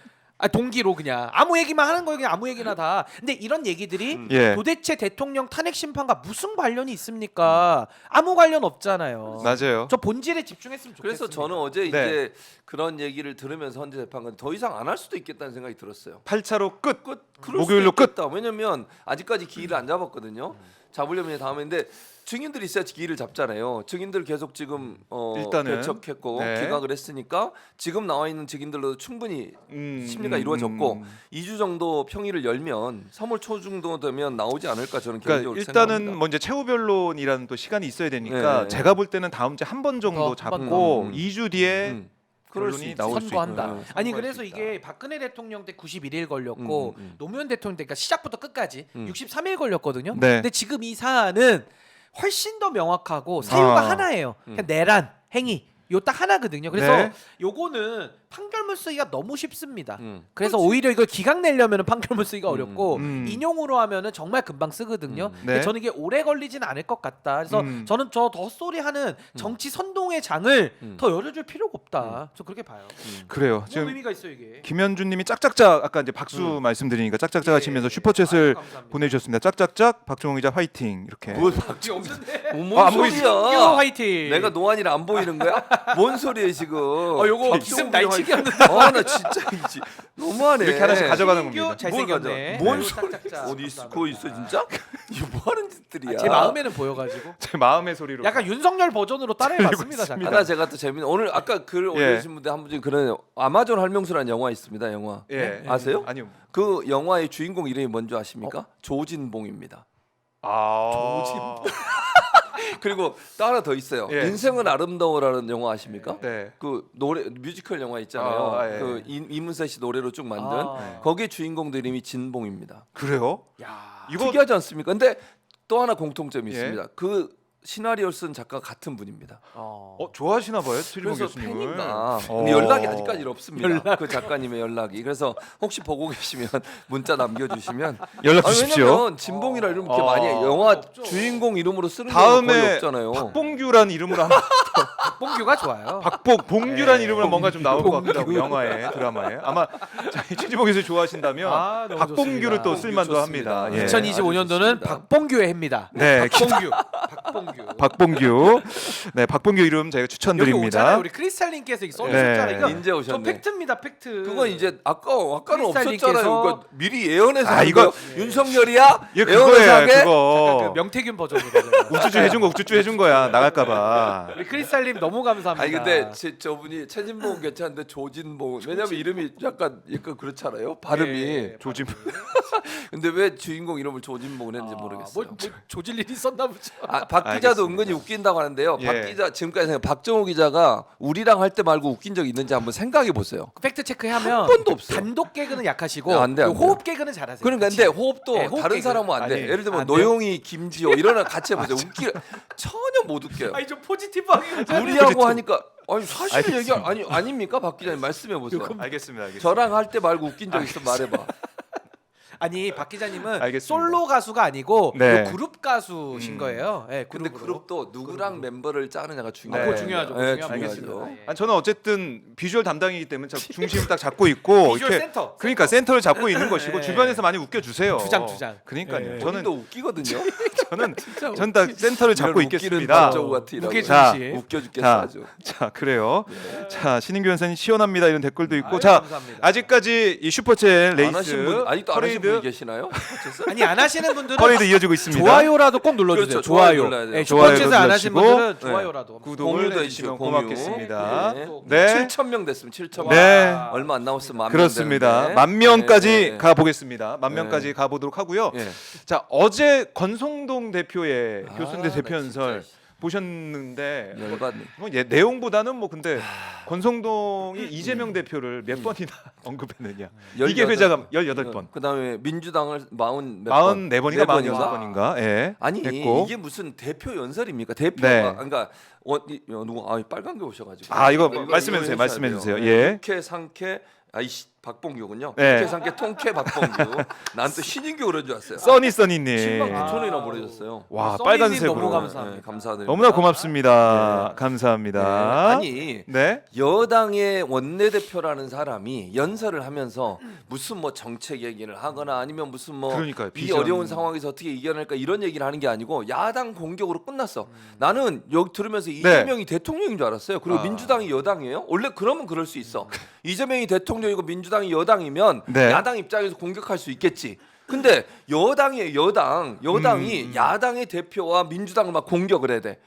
동기로 그냥 아무 얘기만 하는 거예요. 그냥 아무 얘기나 다. 근데 이런 얘기들이 예. 도대체 대통령 탄핵 심판과 무슨 관련이 있습니까? 아무 관련 없잖아요. 맞아요. 저 본질에 집중했으면 좋겠습니다. 그래서 저는 어제 네. 이제 그런 얘기를 들으면서 헌재 재판관 더 이상 안 할 수도 있겠다는 생각이 들었어요. 8차로 끝. 그럴 목요일로 수도 있겠다. 왜냐면 아직까지 기일을 안 잡았거든요. 잡으려면 이제 다음인데 증인들이 있어야 기일을 잡잖아요. 증인들 계속 지금 일단은 배척했고 네. 기각을 했으니까 지금 나와 있는 증인들로도 충분히 심리가 이루어졌고 2주 정도 평일을 열면 3월 초 정도 되면 나오지 않을까 저는 그러니까 개인적으로 일단은 생각합니다. 뭐 이제 최후 변론이라는 또 시간이 있어야 되니까 네. 제가 볼 때는 다음 주에 한 번 정도 한 번 잡고 더. 2주 뒤에 그럴 변론이 수 있지. 나올 수 선고한다. 있고. 아니 선고할 그래서 수 있다. 이게 박근혜 대통령 때 91일 걸렸고 노무현 대통령 때 그러니까 시작부터 끝까지 음. 63일 걸렸거든요. 네. 근데 지금 이 사안은 훨씬 더 명확하고 사유가 아. 하나예요. 그냥 내란, 행위 요 딱 하나거든요. 그래서 네. 요거는 판결문 쓰기가 너무 쉽습니다. 음. 그래서 오히려 이걸 기각 내려면 판결문 쓰기가 어렵고 인용으로 하면은 정말 금방 쓰거든요. 근데 네. 저는 이게 오래 걸리지는 않을 것 같다. 그래서 저는 저 덧소리하는 정치 선동의 장을 더 열어줄 필요가 없다. 저 그렇게 봐요. 그래요. 뭔 지금 의미가 있어 이게? 김현준님이 짝짝짝 아까 이제 박수 말씀드리니까 짝짝짝 하시면서 슈퍼챗을 감사합니다. 보내주셨습니다. 짝짝짝 박정호 기자 화이팅 이렇게. 뭘 박지 없는데. 뭔 안 소리야? 화이팅. 내가 노안이라 안 보이는 거야? 뭔 소리야 지금? 요거 기습 날치기였는데. 아나 진짜 이지 너무하네. 이렇게 하나씩 가져가는 신규 겁니다. 잘생겼네. 뭔 아이고, 소리? 짝짝짝. 어디 있어? 그거 있어 진짜? 이거 뭐 하는 짓들이야? 제 마음에는 보여가지고. 제 마음의 소리로. 약간 윤석열 버전으로 따라해봤습니다. 잠깐. 하나 제가 또 재밌는 오늘 아까 글 올려주신 분들 한 분 중에 그런 아마존 할명수라는 영화 있습니다. 영화 예. 아세요? 아니요. 그 영화의 주인공 이름이 뭔지 아십니까? 조진봉입니다. 아. 그리고 또 하나 더 있어요. 예. 인생은 아름다워라는 영화 아십니까? 네. 그 노래 뮤지컬 영화 있잖아요. 아, 예. 그 이문세 씨 노래로 쭉 만든 아. 거기에 주인공들 이름이 진봉입니다. 그래요? 야. 이거 특이하지 않습니까? 근데 또 하나 공통점이 예. 있습니다. 그 시나리오를 쓴 작가 같은 분입니다. 좋아하시나 봐요, 최진봉 그래서 교수님을. 팬인가. 근데 연락이 아직까지 없습니다. 그 작가님의 연락이. 그래서 혹시 보고 계시면 문자 남겨주시면 연락 주십시오. 왜냐면 진봉이라 이름 이렇게 많이 영화 없죠. 주인공 이름으로 쓰는 경우가 거의 다음에 없잖아요. 박봉규란 이름으로 한번 박봉규가 좋아요. 봉규란 이름으로 뭔가 좀 나올 것 같기도 하고 영화에 드라마에 아마 최진봉 교수 좋아하시다면 아, 너무 박봉규를 또 좋습니다. 쓸만도 좋습니다. 합니다. 예. 2025년도는 좋습니다. 박봉규의 해입니다. 네, 박봉규. 박봉규. 네, 박봉규 이름 저희가 여기 추천드립니다. 오잖아요. 우리 크리스탈님께서 써주셨잖아요. 네. 이거 인제 저 오셨네. 팩트입니다. 팩트. 그건 이제 아까는 크리스탈님께서 없었잖아요. 그거 미리 예언해서 아, 하는 이거- 거예요. 윤석열이야? 이거 예언해서 그거예요, 하게? 약간 그거. 그 명태균 버전으로. 우쭈쭈 해준 거 우쭈쭈 해준 거야 나갈까봐. 우리 크리스탈님 너무 감사합니다. 아니 근데 저분이 최진봉 괜찮은데 조진봉 왜냐면 이름이 약간 그렇잖아요 발음이 예. 조짐. 근데 왜 주인공 이름을 조진봉을 했는지 모르겠어요. 뭐 조질 일이 있었나 보죠. 박 기자도 알겠습니다. 은근히 웃긴다고 하는데요. 예. 박 기자 지금까지 박정호 기자가 우리랑 할 때 말고 웃긴 적 있는지 한번 생각해 보세요. 팩트 체크하면 한 번도 없어요. 단독 개그는 약하시고 안 돼, 안 그 호흡 돼요. 개그는 잘하세요. 그러니까 같이. 근데 호흡도 네, 호흡 다른 개그. 사람은 안 돼. 아니, 예를 들면 안 돼요? 노영이, 김지호 이런 같이 해보세요. 웃기 전혀 못 웃겨요. 아니 좀 포지티브하게 우리하고 하니까 아니 사실 얘기 알겠습니다. 아닙니까 박 기자님 말씀해 보세요. 알겠습니다. 저랑 할 때 말고 웃긴 적 있으면 말해봐. 아니 박 기자님은 알겠습니다. 솔로 가수가 아니고 네. 그 그룹 가수신 거예요. 네, 근데 그룹으로. 그룹도 누구랑 멤버를 짜느냐가 아, 중요해요. 그거 중요하죠. 그거 네, 중요합니다. 중요하죠. 예. 아니, 저는 어쨌든 비주얼 담당이기 때문에 중심 딱 잡고 있고 비주얼 이렇게 센터. 그러니까 센터를 잡고 있는 것이고 예. 주변에서 많이 웃겨주세요. 주장. 그러니까요. 예. 저는 저는 웃기거든요. 저는 딱 센터를 잡고 있겠습니다. 박정우 같으라고. 무게 자, 중심. 웃겨 죽겠어 자, 아주. 자 그래요. 자 신인규 변호사님 시원합니다 이런 댓글도 있고 아유, 자 감사합니다. 아직까지 이 슈퍼챗 안 하신 분 레이스 아직도 안 하신 분이 퍼레이드 계시나요? 아니 안 하시는 분들은 퍼레이드 이어지고 있습니다. 좋아요라도 꼭 눌러주세요. 그렇죠. 좋아요 좋아요. 눌러야 돼요. 네, 좋아요도 슈퍼챗을 안 하신 눌러주시고, 분들은 좋아요라도. 구독을 공유도 해주시면 해주시고, 공유. 고맙겠습니다. 네. 네. 7,000명 됐으면 7,000명. 네. 얼마 안 남았으면 만 그렇습니다. 명 만 명까지 되는데. 네. 가 보겠습니다. 만 네. 명까지 가 보도록 하고요. 네. 자 어제 권성동 대표의 아, 교수인대 나 대표 연설 진짜 보셨는데 열받네. 뭐 내용보다는 뭐 근데 권성동이 이재명 대표를 몇 번이나 언급했느냐. 이게 18 회자가 18번. 그다음에 민주당을 44번인가 44번인가 46번인가. 예. 아니 했고. 이게 무슨 대표 연설입니까? 대표가 네. 그러니까 누구 빨간 게 오셔가지고 아 이거 이거 말씀해 주세요. 해주셔야 말씀해 돼요. 주세요. 예. 국회 상쾌 아이씨 박봉규군요. 네. 국회 상쾌 통쾌 박봉규. 난 또 신인규 그런 줄 알았어요. 써니님. 7만 9천원이나 보내줬어요. 와 써니님 빨간색으로. 너무 감사합니다. 네, 감사드립니다. 너무나 고맙습니다. 네. 감사합니다. 아니 네. 여당의 원내대표라는 사람이 연설을 하면서 무슨 뭐 정책 얘기를 하거나 아니면 무슨 뭐 그러니까요. 이 비전. 어려운 상황에서 어떻게 이겨낼까 이런 얘기를 하는 게 아니고 야당 공격으로 끝났어. 나는 여기 들으면서 이재명이 대통령인 줄 알았어요. 그리고 아. 민주당이 여당이에요? 원래 그러면 그럴 수 있어. 이재명이 대통령이고 민주당이 여당이면 네. 야당 입장에서 공격할 수 있겠지. 근데 여당이 야당의 대표와 민주당을 막 공격을 해야 돼.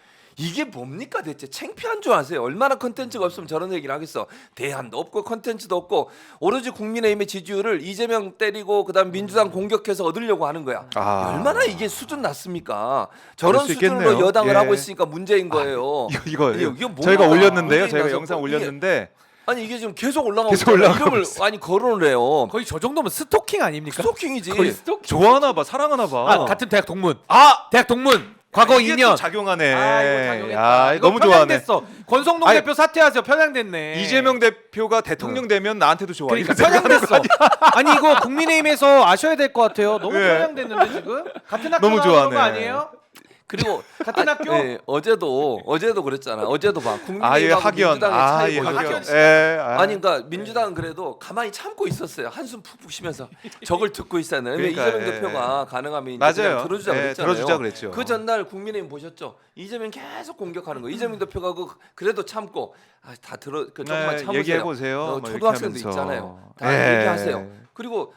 이게 뭡니까 대체? 창피한 줄 아세요? 얼마나 컨텐츠가 없으면 저런 얘기를 하겠어. 대안도 없고 컨텐츠도 없고 오로지 국민의힘의 지지율을 이재명 때리고 그다음 민주당 공격해서 얻으려고 하는 거야. 얼마나 이게 수준 낮습니까? 저런 수 수준으로 있겠네요. 여당을 예. 하고 있으니까 문제인 거예요. 이거 이게 뭐가 저희가 올렸는데요. 문제인 저희가 나서 영상 이게- 올렸는데 아니 이게 지금 계속 올라가고 계속 있잖아요. 올라가고 이름을 있어. 아니 거론을 해요. 거의 저 정도면 스토킹 아닙니까? 스토킹이지. 거의 스토킹. 좋아하나 봐, 사랑하나 봐. 아, 같은 대학 동문. 아! 대학 동문. 과거 이게 2년. 또 작용하네. 아, 이거 작용했다. 야, 이거 너무 좋아하네. 편향됐어. 권성동 아니, 대표 사퇴하세요. 편향됐네. 이재명 대표가 대통령 되면 나한테도 좋아. 그러니까 이거 생각하는 거 편향됐어. 아니 이거 국민의힘에서 아셔야 될 것 같아요. 너무 예. 편향됐는데 지금 같은 학교 너무 나오는 좋아하네. 거 아니에요? 그리고 같은 학교? 네, 어제도 그랬잖아. 어제도 봐. 아예 국민의힘하고 학연. 민주당의 차이 예, 보여줘. 학연. 예. 아니 그러니까 민주당은 그래도 가만히 참고 있었어요. 한숨 푹푹 쉬면서 저걸 듣고 있었네. 왜 그러니까, 이재명 예. 대표가 가능하면 이제 맞아요. 그냥 들어주자 예, 그랬잖아요. 들어주자 그랬죠. 그 전날 국민의힘 보셨죠? 이재명 계속 공격하는 거. 이재명 대표가 그래도 참고 다 들어 조금만 참으세요. 얘기해 보세요. 초등학생도 있잖아요. 다 얘기하세요. 그리고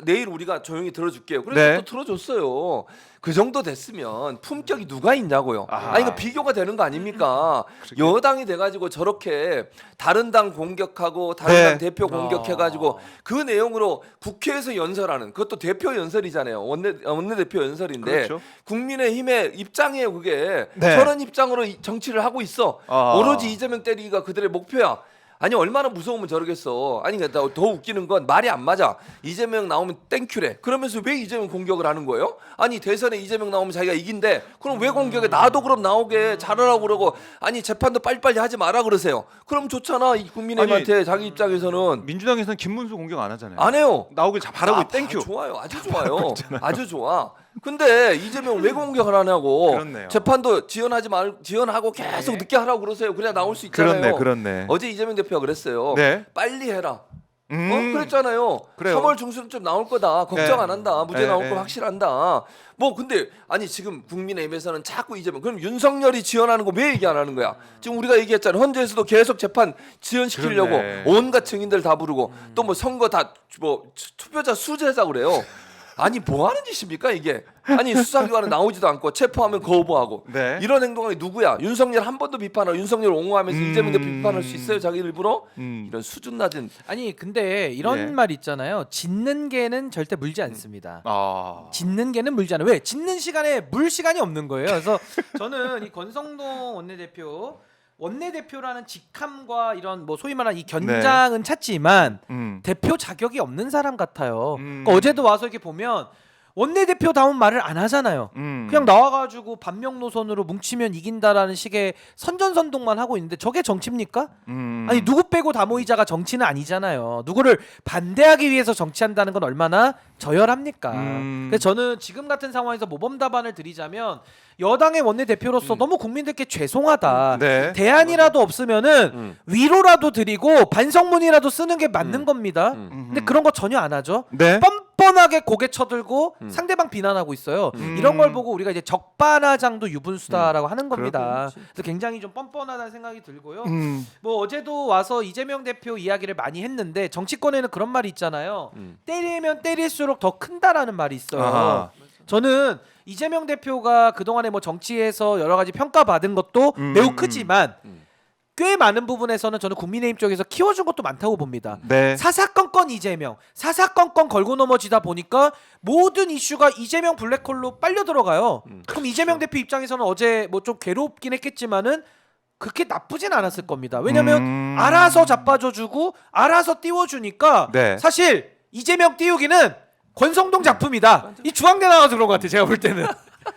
내일 우리가 조용히 들어줄게요. 그래서 네. 또 들어줬어요. 그 정도 됐으면 품격이 누가 있냐고요. 아니 이거 비교가 되는 거 아닙니까? 여당이 돼가지고 저렇게 다른 당 공격하고 다른 네. 당 대표 공격해가지고 그 내용으로 국회에서 연설하는 그것도 대표 연설이잖아요. 원내대표 연설인데 그렇죠. 국민의힘의 입장이에요. 그게 네. 저런 입장으로 정치를 하고 있어. 아. 오로지 이재명 때리기가 그들의 목표야. 아니 얼마나 무서우면 저러겠어. 아니 그러니까 더 웃기는 건 말이 안 맞아. 이재명 나오면 땡큐래. 그러면서 왜 이재명 공격을 하는 거예요? 아니 대선에 이재명 나오면 자기가 이긴대. 그럼 왜 공격해? 나도 그럼 나오게 잘하라고 그러고 아니 재판도 빨리빨리 하지 마라 그러세요. 그럼 좋잖아. 이 국민의힘한테 자기 입장에서는 민주당에서는 김문수 공격 안 하잖아요. 안 해요. 나오길 바라고 땡큐. 좋아요. 아주 좋아요. 아주 좋아. 근데 이재명 왜 공격을 하냐고. 그렇네요. 재판도 지연하고 계속 늦게 하라고 그러세요. 그래야 나올 수 있잖아요. 그렇네. 어제 이재명 대표가 그랬어요. 네. 빨리 해라. 음. 그랬잖아요. 그래요. 3월 중순쯤 나올 거다. 걱정 네. 안 한다. 무죄 네, 나올 네. 거 확실한다. 뭐 근데 아니 지금 국민의힘에서는 자꾸 이재명 그럼 윤석열이 지연하는 거 왜 얘기 안 하는 거야? 지금 우리가 얘기했잖아요. 헌재에서도 계속 재판 지연시키려고 그렇네. 온갖 증인들 다 부르고 또 뭐 선거 다 뭐 투표자 수재자 그래요. 아니 뭐 하는 짓입니까 이게? 아니 수사기관은 나오지도 않고 체포하면 거부하고 네. 이런 행동이 누구야? 윤석열 한 번도 비판하고 윤석열 옹호하면서 이재명 대표 비판할 수 있어요? 자기 일부러? 이런 수준 낮은 아니 근데 이런 예. 말 있잖아요. 짖는 개는 절대 물지 않습니다. 아. 짖는 개는 물지 않아요. 왜? 짖는 시간에 물 시간이 없는 거예요. 그래서 저는 이 권성동 원내대표라는 직함과 이런 뭐 소위 말하는 이 견장은 찾지만 대표 자격이 없는 사람 같아요. 그러니까 어제도 와서 이렇게 보면 원내대표다운 말을 안 하잖아요. 그냥 나와가지고 반명 노선으로 뭉치면 이긴다라는 식의 선전선동만 하고 있는데 저게 정치입니까? 아니 누구 빼고 다 모이자가 정치는 아니잖아요. 누구를 반대하기 위해서 정치한다는 건 얼마나 저열합니까? 그래서 저는 지금 같은 상황에서 모범 답안을 드리자면 여당의 원내대표로서 너무 국민들께 죄송하다. 네. 대안이라도 없으면은 위로라도 드리고 반성문이라도 쓰는 게 맞는 겁니다. 근데 그런 거 전혀 안 하죠. 네. 뻔뻔하게 고개 쳐들고 상대방 비난하고 있어요. 이런 걸 보고 우리가 이제 적반하장도 유분수다라고 하는 겁니다. 그래서 굉장히 좀 뻔뻔하다는 생각이 들고요. 뭐 어제도 와서 이재명 대표 이야기를 많이 했는데 정치권에는 그런 말이 있잖아요. 때리면 때릴수록 더 큰다라는 말이 있어요. 아하. 저는 이재명 대표가 그동안에 뭐 정치에서 여러 가지 평가받은 것도 매우 크지만 꽤 많은 부분에서는 저는 국민의힘 쪽에서 키워준 것도 많다고 봅니다. 네. 사사건건 이재명, 사사건건 걸고 넘어지다 보니까 모든 이슈가 이재명 블랙홀로 빨려 들어가요. 그럼 이재명 대표 입장에서는 어제 뭐 좀 괴롭긴 했겠지만은 그렇게 나쁘진 않았을 겁니다. 왜냐면 알아서 자빠져주고 알아서 띄워주니까 네. 사실 이재명 띄우기는 권성동 작품이다. 이 중앙대 나와서 그런 것 같아. 제가 볼 때는.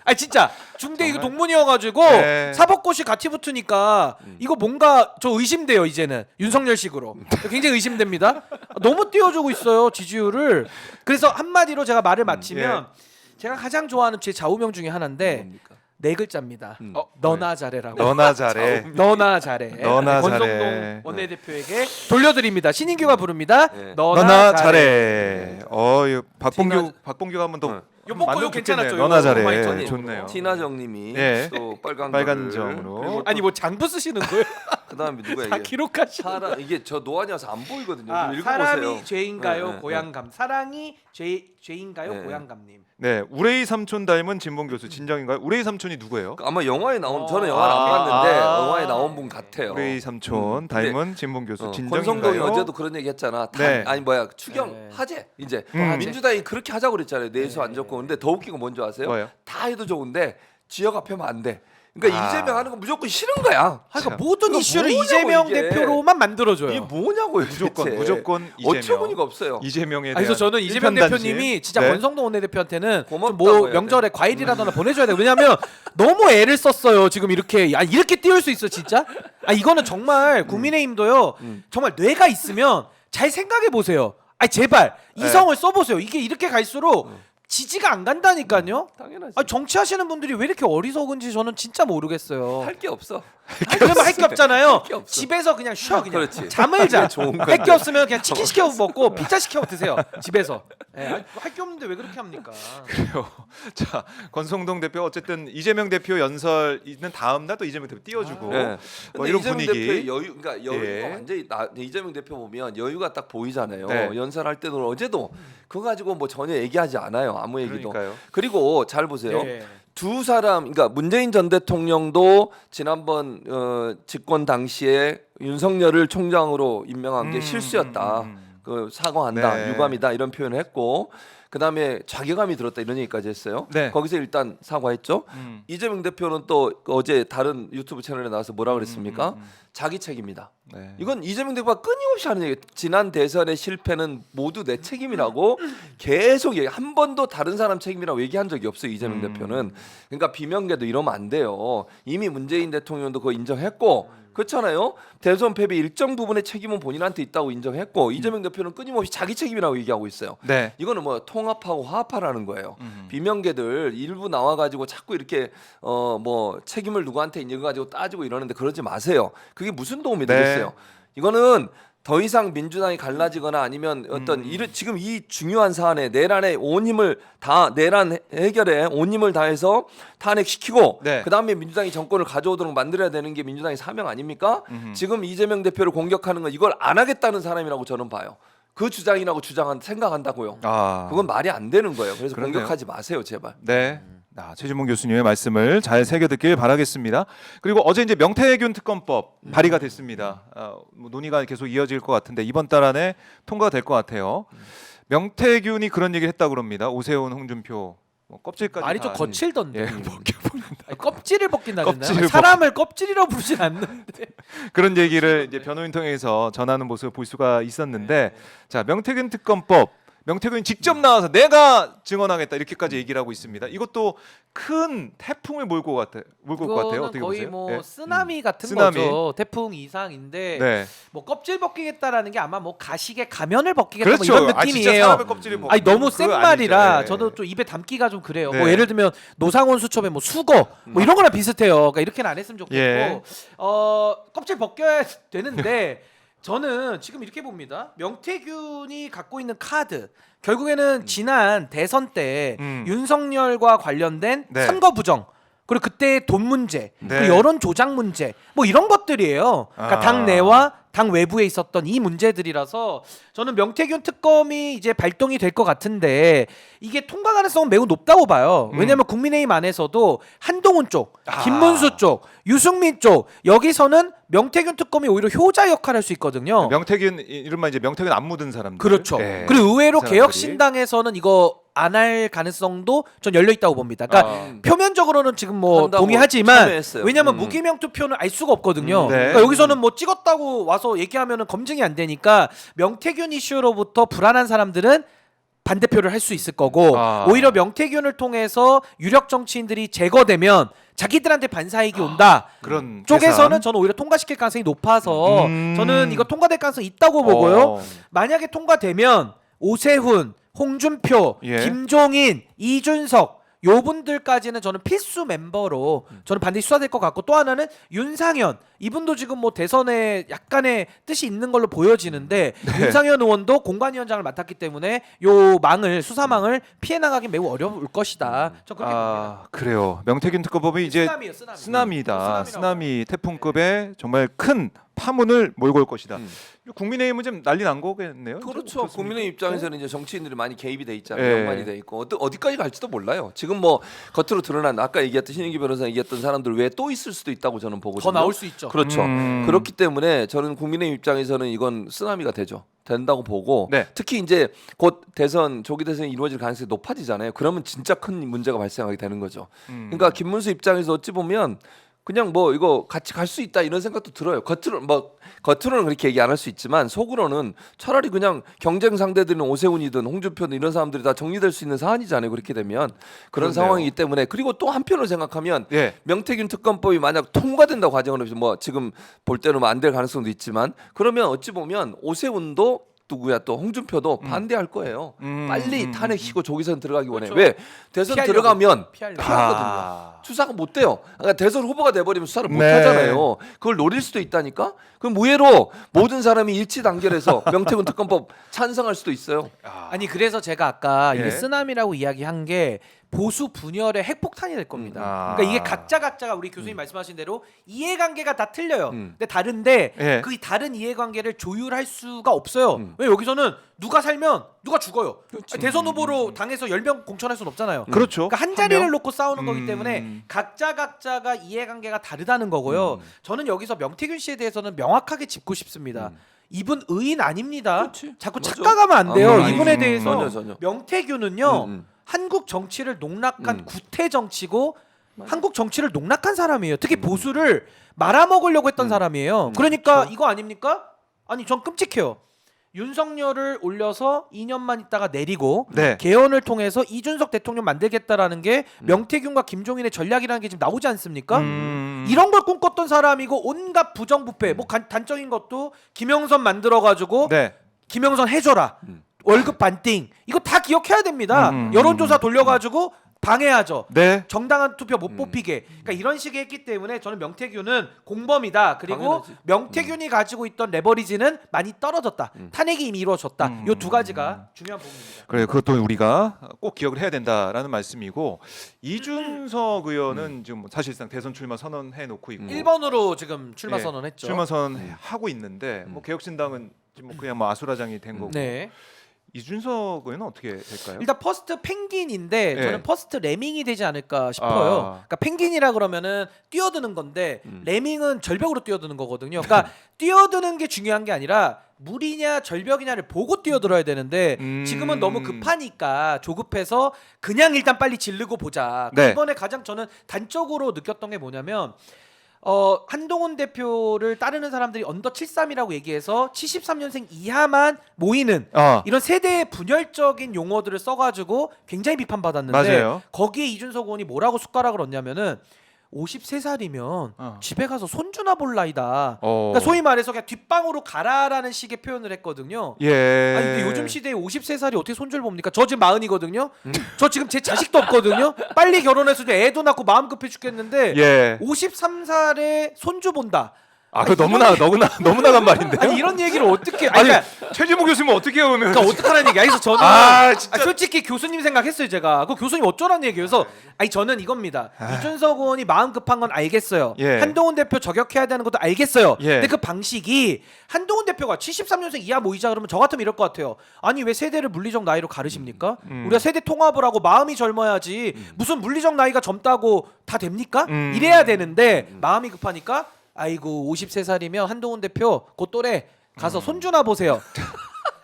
아 진짜 중대 이거 동문이어가지고 네. 사법고시 같이 붙으니까 이거 뭔가 저 의심돼요 이제는 윤석열식으로 굉장히 의심됩니다. 너무 띄워주고 있어요 지지율을. 그래서 한마디로 제가 말을 마치면 제가 가장 좋아하는 제 좌우명 중에 하나인데 뭡니까? 네 글자입니다. 너나 잘해라고. 너나 잘해. 너나 잘해. 너나 권성동 잘해. 원내대표에게 돌려드립니다. 신인규가 부릅니다. 네. 너나, 너나 잘해. 잘해. 이거 박봉규가 한 번 더 요번 거 만들면 괜찮았죠? 좋겠네요. 너나 요거 많이 잘해. 좋네요. 좋네요. 티나정님이 예. 또 빨간 빨간점으로. 거를. 아니 뭐 장부 쓰시는 거예요? 그다음에 누가 다 이게 기록하시는 거예요? 사람 이게 저 노안이어서 안 보이거든요. 좀 읽어보세요. 사람이 죄인가요? 네, 고향감. 사랑이 죄인가요? 네. 고향감님. 네, 우레이 삼촌 닮은 진봉 교수 진정인가요? 우레이 삼촌이 누구예요? 아마 영화에 나온 저는 어. 영화를 안 봤는데 아. 영화에 나온 분 같아요. 우레이 삼촌 닮은 진봉 교수 권성동이 진정인가요? 어제도 그런 얘기 했잖아. 네. 아니 뭐야 추경 네. 하재 이제 하재. 민주당이 그렇게 하자고 그랬잖아요. 내수 안 네. 좋고 근데 더 웃긴 건 뭔지 아세요? 뭐예요? 다 해도 좋은데 지역 앞에만 안 돼. 그러니까 아. 이재명 하는 건 무조건 싫은 거야. 그러니까 모든 이거 이슈를 뭐냐고, 이재명 이게. 대표로만 만들어줘요. 이게 뭐냐고요. 무조건 대체. 무조건 이재명. 어처구니가 없어요. 이재명에 대한 그래서 저는 이재명 일편단심. 대표님이 진짜 네. 권성동 원내대표한테는 좀 고맙다고 뭐 해야 명절에 과일이라거나 보내줘야 돼. 왜냐하면 너무 애를 썼어요. 지금 이렇게 이렇게 띄울 수 있어 진짜? 이거는 정말 국민의힘도요. 정말 뇌가 있으면 잘 생각해 보세요. 제발 이성을 써보세요. 이게 이렇게 갈수록 지지가 안 간다니까요. 당연하지. 정치하시는 분들이 왜 이렇게 어리석은지 저는 진짜 모르겠어요. 할 게 없어. 그러면 할 게 없잖아요. 게 없어. 집에서 그냥 쉬어 그냥 그렇지. 잠을 자. 좋은 할 게 없으면 그냥 치킨 시켜 먹고 피자 시켜 드세요 집에서. 할 게 없는데 왜 그렇게 합니까? 그래요. 자, 권성동 대표 어쨌든 이재명 대표 연설 있는 다음 날 또 이재명 대표 띄워주고 네. 뭐 근데 이런 이재명 분위기. 대표의 그러니까 여유가 예. 완전히 이재명 대표 보면 여유가 딱 보이잖아요. 네. 연설할 때도 어제도 그거 가지고 뭐 전혀 얘기하지 않아요. 아무 얘기도. 그러니까요. 그리고 잘 보세요. 네. 두 사람, 그러니까 문재인 전 대통령도 지난번 집권 당시에 윤석열을 총장으로 임명한 게 실수였다. 그 사과한다, 네. 유감이다 이런 표현을 했고, 그 다음에 자괴감이 들었다 이런 얘기까지 했어요. 네. 거기서 일단 사과했죠. 이재명 대표는 또 어제 다른 유튜브 채널에 나와서 뭐라 그랬습니까? 자기 책임이다. 네. 이건 이재명 대표가 끊임없이 하는 얘기. 지난 대선의 실패는 모두 내 책임이라고 계속 얘기. 한 번도 다른 사람 책임이라고 얘기한 적이 없어요. 이재명 대표는. 그러니까 비명계도 이러면 안 돼요. 이미 문재인 대통령도 그거 인정했고. 그렇잖아요. 대선 패배 일정 부분의 책임은 본인한테 있다고 인정했고 이재명 대표는 끊임없이 자기 책임이라고 얘기하고 있어요. 네. 이거는 뭐 통합하고 화합하라는 거예요. 비명계들 일부 나와가지고 자꾸 이렇게 뭐 책임을 누구한테 있는 거 가지고 따지고 이러는데 그러지 마세요. 그게 무슨 도움이 네. 되겠어요. 이거는 더 이상 민주당이 갈라지거나 아니면 어떤 지금 이 중요한 사안에 내란에 온 힘을 다 내란 해결에 온 힘을 다해서 탄핵시키고 네. 그다음에 민주당이 정권을 가져오도록 만들어야 되는 게 민주당의 사명 아닙니까? 지금 이재명 대표를 공격하는 건 이걸 안 하겠다는 사람이라고 저는 봐요. 그 주장이라고 생각한다고요. 아, 그건 말이 안 되는 거예요. 그래서 그러네요. 공격하지 마세요, 제발. 네. 최진봉 교수님의 말씀을 잘 새겨 듣길 바라겠습니다. 그리고 어제 이제 명태균 특검법 발의가 됐습니다. 뭐 논의가 계속 이어질 것 같은데 이번 달 안에 통과가 될 것 같아요. 명태균이 그런 얘기를 했다고 그럽니다. 오세훈, 홍준표 뭐 껍질까지 말이 다 좀 거칠던데. 예, 벗겨버린다. 껍질을 벗긴다잖아요. 껍질을 사람을 껍질이라고 부르진 않는데. 그런 얘기를 이제 변호인 통해서 전하는 모습을 볼 수가 있었는데 네. 자, 명태균 특검법 명태균이 직접 나와서 내가 증언하겠다 이렇게까지 얘기를 하고 있습니다. 이것도 큰 태풍을 몰고 올 것 같아요. 어떻게 거의 보세요? 뭐 네. 쓰나미 같은 쓰나미. 거죠. 태풍 이상인데 네. 뭐 껍질 벗기겠다라는 게 아마 뭐 가식에 가면을 벗기겠다 그렇죠. 뭐 이런 아, 진짜 느낌이에요. 사람의 껍질을 벗기는 너무 센 그거 말이라 아니죠. 저도 좀 입에 담기가 좀 그래요. 네. 뭐 예를 들면 노상원 수첩의 뭐 수거 뭐 이런 거랑 비슷해요. 그러니까 이렇게는 안 했으면 좋겠고 예. 껍질 벗겨야 되는데 저는 지금 이렇게 봅니다. 명태균이 갖고 있는 카드 결국에는 지난 대선 때 윤석열과 관련된 네. 선거 부정 그리고 그때 돈 문제, 네. 그리고 여론 조작 문제, 뭐 이런 것들이에요. 그러니까 아. 당 내와 당 외부에 있었던 이 문제들이라서 저는 명태균 특검이 이제 발동이 될 것 같은데 이게 통과 가능성은 매우 높다고 봐요. 왜냐하면 국민의힘 안에서도 한동훈 쪽, 김문수 쪽, 유승민 쪽 여기서는 명태균 특검이 오히려 효자 역할을 할 수 있거든요. 명태균 이른바 이제 명태균 안 묻은 사람들. 그렇죠. 네. 그리고 의외로 그 사람들이. 개혁신당에서는 이거 안 할 가능성도 전 열려 있다고 봅니다. 그러니까 표면적으로는 지금 뭐 한다고 동의하지만 참여했어요. 왜냐하면 무기명 투표는 알 수가 없거든요. 네. 그러니까 여기서는 뭐 찍었다고 와서 얘기하면은 검증이 안 되니까 명태균 이슈로부터 불안한 사람들은 반대표를 할 수 있을 거고 오히려 명태균을 통해서 유력 정치인들이 제거되면 자기들한테 반사이익이 온다. 그런 쪽에서는 계산. 저는 오히려 통과시킬 가능성이 높아서 저는 이거 통과될 가능성이 있다고 보고요. 만약에 통과되면 오세훈, 홍준표, 예. 김종인, 이준석 요 분들까지는 저는 필수 멤버로 저는 반드시 수사될 것 같고, 또 하나는 윤상현 이분도 지금 뭐 대선에 약간의 뜻이 있는 걸로 보여지는데 윤상현 의원도 공관위원장을 맡았기 때문에 요 망을 수사망을 피해 나가기 매우 어려울 것이다. 저 그렇게 봅니다. 그래요. 명태균 특검법이 이제 쓰나미예요, 쓰나미. 쓰나미다. 쓰나미라고. 쓰나미 태풍급의 정말 큰 파문을 몰고 올 것이다. 국민의힘은 좀 난리 난 거겠네요. 그렇죠. 그렇습니까? 국민의 입장에서는 이제 정치인들이 많이 개입이 돼 있잖아요. 예. 연관이 돼 있고 어디까지 갈지도 몰라요. 지금 뭐 겉으로 드러난 아까 얘기했던 신인기 변호사 얘기했던 사람들 외에 또 있을 수도 있다고 저는 보거든요. 더 나올 수 있죠. 그렇죠. 음. 그렇기 때문에 저는 국민의힘 입장에서는 이건 쓰나미가 되죠. 된다고 보고 네. 특히 이제 곧 대선 조기 대선이 이루어질 가능성이 높아지잖아요. 그러면 진짜 큰 문제가 발생하게 되는 거죠. 그러니까 김문수 입장에서 어찌 보면 그냥 뭐 이거 같이 갈 수 있다 이런 생각도 들어요. 겉으로는 그렇게 얘기 안 할 수 있지만 속으로는 차라리 그냥 경쟁 상대들은 오세훈이든 홍준표든 이런 사람들이 다 정리될 수 있는 사안이잖아요. 그렇게 되면 그런 그렇네요. 상황이기 때문에 그리고 또 한편으로 생각하면 예. 명태균 특검법이 만약 통과된다고 과정으로 뭐 지금 볼 때는 뭐 안 될 가능성도 있지만 그러면 어찌 보면 오세훈도 누구야 또 홍준표도 반대할 거예요. 빨리 탄핵시키고 조기선 들어가기 원해. 그렇죠. 왜 대선 피하려고. 들어가면 피하려고. 피하거든요. 아. 수사가 못 돼요. 그러니까 대선 후보가 돼버리면 수사를 못 네. 하잖아요. 그걸 노릴 수도 있다니까. 그럼 무예로 모든 사람이 일치 단결해서 명태균 특검법 찬성할 수도 있어요. 아니 그래서 제가 아까 예. 이게 쓰나미라고 이야기한 게 보수 분열의 핵폭탄이 될 겁니다. 아. 그러니까 이게 각자가 우리 교수님 말씀하신 대로 이해관계가 다 틀려요. 음. 근데 다른데 예. 그 다른 이해관계를 조율할 수가 없어요. 왜 여기서는 누가 살면 누가 죽어요. 대선 후보로 당에서 10명 공천할 수는 없잖아요. 그렇죠. 그러니까 한 자리를 명? 놓고 싸우는 거기 때문에 각자가 이해관계가 다르다는 거고요. 저는 여기서 명태균 씨에 대해서는 명확하게 짚고 싶습니다. 이분 의인 아닙니다. 그렇지. 자꾸 맞아. 착각하면 안 돼요. 아니, 이분에 대해서 전혀. 명태균은요 한국 정치를 농락한 구태 정치고 한국 정치를 농락한 사람이에요. 특히 보수를 말아먹으려고 했던 사람이에요. 그러니까 이거 아닙니까? 아니 전 끔찍해요. 윤석열을 올려서 2년만 있다가 내리고 네. 개헌을 통해서 이준석 대통령 만들겠다라는 게 명태균과 김종인의 전략이라는 게 지금 나오지 않습니까? 이런 걸 꿈꿨던 사람이고 온갖 부정부패 뭐 단적인 것도 김영선 만들어가지고 네. 김영선 해줘라 월급 반띵 이거 다 기억해야 됩니다. 여론조사 돌려가지고 방해하죠. 네. 정당한 투표 못 뽑히게. 그러니까 이런 식의 했기 때문에 저는 명태균은 공범이다. 그리고 당연하지. 명태균이 가지고 있던 레버리지는 많이 떨어졌다. 탄핵이 이미 이루어졌다. 요 두 가지가 중요한 부분입니다. 그래 그것도 우리가 꼭 기억을 해야 된다라는 말씀이고 이준석 의원은 지금 사실상 대선 출마 선언해 놓고 있고 1번으로 지금 출마 예, 선언했죠. 출마 선언하고 있는데 뭐 개혁신당은 지금 뭐 그냥 뭐 아수라장이 된 거고 네. 이준석 의원은 어떻게 될까요? 일단 퍼스트 펭귄인데 예. 저는 퍼스트 레밍이 되지 않을까 싶어요. 아. 그러니까 펭귄이라 그러면은 뛰어드는 건데 레밍은 절벽으로 뛰어드는 거거든요. 그러니까 뛰어드는 게 중요한 게 아니라 물이냐 절벽이냐를 보고 뛰어들어야 되는데 지금은 너무 급하니까 조급해서 그냥 일단 빨리 지르고 보자. 네. 이번에 가장 저는 단적으로 느꼈던 게 뭐냐면 한동훈 대표를 따르는 사람들이 언더 73이라고 얘기해서 73년생 이하만 모이는 이런 세대의 분열적인 용어들을 써가지고 굉장히 비판받았는데 맞아요. 거기에 이준석 의원이 뭐라고 숟가락을 얹냐면은 53살이면 집에 가서 손주나 볼 나이다. 그러니까 소위 말해서 그냥 뒷방으로 가라라는 식의 표현을 했거든요. 예. 아니 근데 요즘 시대에 53살이 어떻게 손주를 봅니까? 저 지금 40이거든요. 저 지금 제 자식도 없거든요. 빨리 결혼해서 이제 애도 낳고 마음 급해 죽겠는데 예. 53살에 손주 본다. 아, 그 너무나 간 말인데. 아니 이런 얘기를 어떻게 아니, 그러니까 최지모 교수님 어떻게 해요, 오늘? 그러니까 어떡하라는 얘기야. 그래서 저는 진짜. 솔직히 교수님 생각했어요 제가. 그 교수님 어쩌라는 얘기예요. 그래서 아니 저는 이겁니다. 이준석 의원이 마음 급한 건 알겠어요. 예. 한동훈 대표 저격해야 되는 것도 알겠어요. 예. 근데 그 방식이 한동훈 대표가 73년생 이하 모이자 그러면 저 같으면 이럴 것 같아요. 아니 왜 세대를 물리적 나이로 가르십니까? 우리가 세대 통합을 하고 마음이 젊어야지 무슨 물리적 나이가 젊다고 다 됩니까? 이래야 되는데 마음이 급하니까 아이고 53살이면 한동훈 대표 그 또래 가서 손주나 보세요.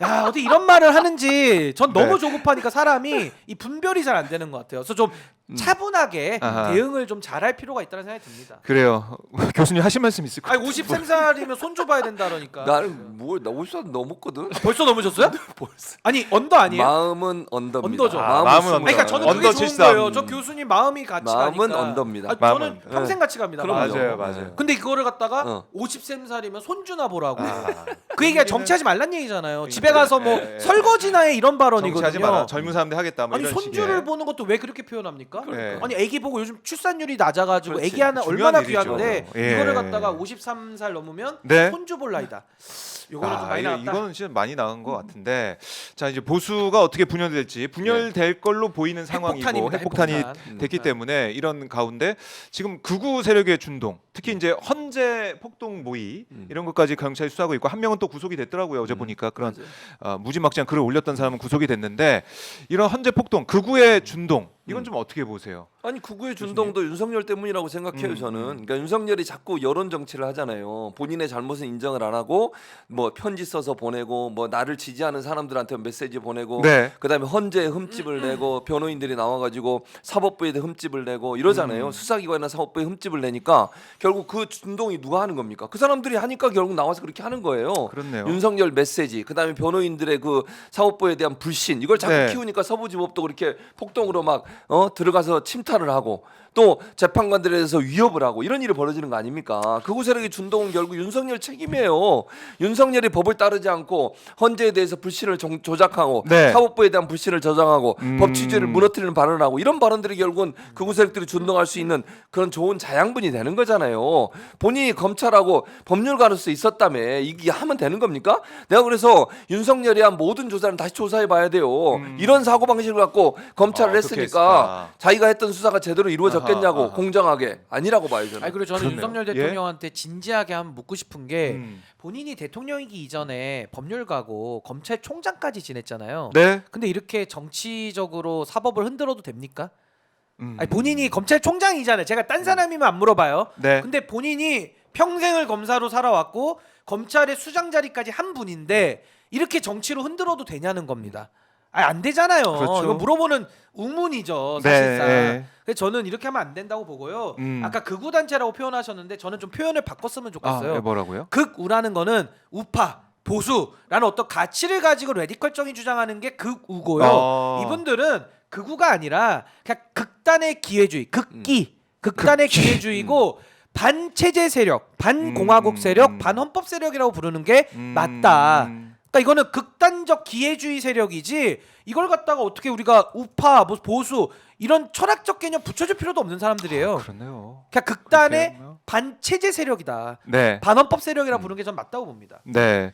야 어디 이런 말을 하는지 전 너무 네. 조급하니까 사람이 이 분별이 잘 안 되는 것 같아요. 그래서 좀 차분하게 아하. 대응을 좀 잘할 필요가 있다는 생각이 듭니다. 그래요. 교수님 하신 말씀 있을 것 아니 53살이면 손주 봐야 된다 그러니까. 나는 나 50살 넘었거든. 벌써 넘으셨어요? 벌써. 아니 언더 아니에요? 마음은 언더입니다. 언더죠. 마음은 언더. 그러니까 저는 언더 그게 좋은 73. 거예요. 저 교수님 마음이 같이 마음은 가니까. 언더입니다. 저는 마음은. 평생 같이 갑니다. 그럼요. 마음은. 맞아요. 근데 그거를 갖다가 53살이면 손주나 보라고. 그 얘기가 정치하지 말란 얘기잖아요. 집에 가서 뭐 설거지나 해 이런 발언이거든요. 정치하지 마라. 젊은 사람들 하겠다. 뭐 아니 이런 손주를 식의. 보는 것도 왜 그렇게 표현합니까? 아닙니까? 그러니까. 아니 애기 보고 요즘 출산율이 낮아가지고 그렇지. 애기 하나 중요한 얼마나 일이죠. 귀한데 예. 이거를 갖다가 53살 넘으면 네. 손주 볼 나이다. 요거는 좀 많이 나왔다. 이거는 진짜 많이 나간 것 같은데 자 이제 보수가 어떻게 분열될지 분열될 걸로 보이는 상황이고 핵폭탄입니다, 핵폭탄이 핵폭탄. 됐기 때문에 이런 가운데 지금 극우 세력의 준동 특히 이제 헌재 폭동 모의 이런 것까지 경찰이 수사하고 있고 한 명은 또 구속이 됐더라고요. 어제 보니까 그런 무지막지한 글을 올렸던 사람은 구속이 됐는데 이런 헌재 폭동 극우의 준동 이건 좀 어떻게 보세요? 아니 극우의 준동도 윤석열 때문이라고 생각해요 저는. 그러니까 윤석열이 자꾸 여론 정치를 하잖아요. 본인의 잘못은 인정을 안 하고 뭐 편지 써서 보내고 뭐 나를 지지하는 사람들한테 메시지 보내고 네. 그다음에 헌재에 흠집을 내고 변호인들이 나와가지고 사법부에 흠집을 내고 이러잖아요. 수사기관이나 사법부에 흠집을 내니까 결국 그 준동이 누가 하는 겁니까? 그 사람들이 하니까 결국 나와서 그렇게 하는 거예요. 그렇네요. 윤석열 메시지 그다음에 변호인들의 그 사법부에 대한 불신 이걸 자꾸 네. 키우니까 서부지법도 그렇게 폭동으로 막 들어가서 침탈을 하고 또 재판관들에 대해서 위협을 하고 이런 일이 벌어지는 거 아닙니까? 극우 세력의 준동은 결국 윤석열 책임이에요. 윤석열이 법을 따르지 않고 헌재에 대해서 불신을 조작하고 네. 사법부에 대한 불신을 저장하고 법 취지를 무너뜨리는 발언을 하고 이런 발언들이 결국은 극우 세력들이 준동할 수 있는 그런 좋은 자양분이 되는 거잖아요. 본인이 검찰하고 법률가로서 있었다며 이게 하면 되는 겁니까? 내가 그래서 윤석열이 한 모든 조사는 다시 조사해 봐야 돼요. 이런 사고 방식을 갖고 검찰을 어떻게 했으니까 했을까? 자기가 했던 수사가 제대로 이루어졌겠냐고 아하. 공정하게 아니라고 봐요 저는. 아니 그리고 저는 그렇네요. 윤석열 예? 대통령한테 진지하게 한번 묻고 싶은 게 음. 본인이 대통령이기 이전에 법률가고 검찰총장까지 지냈잖아요. 네. 근데 이렇게 정치적으로 사법을 흔들어도 됩니까? 음. 아니 본인이 검찰총장이잖아요. 제가 딴 사람이면 안 물어봐요. 네. 근데 본인이 평생을 검사로 살아왔고 검찰의 수장 자리까지 한 분인데 이렇게 정치로 흔들어도 되냐는 겁니다. 아니 안 되잖아요. 그렇죠. 이거 물어보는 의문이죠 네, 사실상. 네. 그래서 저는 이렇게 하면 안 된다고 보고요. 음. 아까 극우 단체라고 표현하셨는데 저는 좀 표현을 바꿨으면 좋겠어요. 네, 뭐라고요? 극우라는 거는 우파 보수라는 어떤 가치를 가지고 레디컬적인 주장하는 게 극우고요. 이분들은 극우가 아니라 그냥 극단의 기회주의, 극단의 기회주의고 반체제 세력, 반공화국 세력, 반헌법 세력이라고 부르는 게 맞다. 그러니까 이거는 극단적 기회주의 세력이지 이걸 갖다가 어떻게 우리가 우파, 뭐 보수 이런 철학적 개념 붙여줄 필요도 없는 사람들이에요. 그렇네요. 그냥 극단의 그렇게요? 반체제 세력이다. 네. 반헌법 세력이라 부르는 게 전 맞다고 봅니다. 네.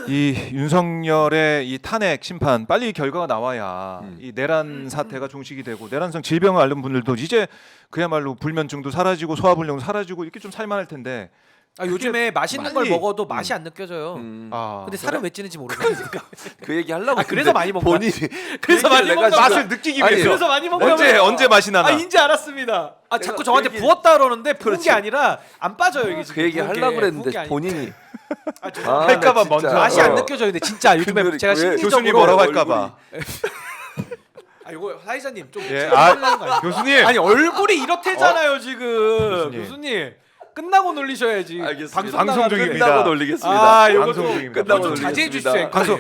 이 윤석열의 이 탄핵 심판 빨리 결과가 나와야 이 내란 사태가 종식이 되고 내란성 질병을 앓는 분들도 이제 그야말로 불면증도 사라지고 소화불량도 사라지고 이렇게 좀 살만할 텐데 요즘에 맛있는 걸 빨리- 먹어도 맛이 안 느껴져요. 아, 근데 살은 왜 찌는지 모르겠으니까. 그 얘기 하려고 그래서 많이 먹나? 본인이 그래서 그 많이 얘기를 먹나? 내가 맛을 지금- 느끼기 아니, 위해서 그래서 많이 먹나? 언제 맛이 나나? 인지 알았습니다. 자꾸 내가 저한테 그 얘기- 부었다 그러는데 부은 그렇지. 게 아니라 안 빠져요 이게 지금. 그 얘기 부은 게. 하려고 부은 게 그랬는데 아니- 본인이 죄송합니다. 할까봐 나 진짜. 먼저. 맛이 안 느껴져요. 근데 진짜 요즘에 근데 제가 왜 심리적으로 교수님 뭐라고 할까봐. 이거 사회자님 좀 예, 책임지려는 거 아니에요? 교수님. 아니 얼굴이 이렇대잖아요 지금 교수님. 교수님 끝나고 놀리셔야지. 알겠습니다. 방송 나가는데. 중입니다. 끝나고 놀리겠습니다. 아, 요거 방송 좀 중입니다. 끝나고 좀 자제해 놀리겠습니다. 주십시오.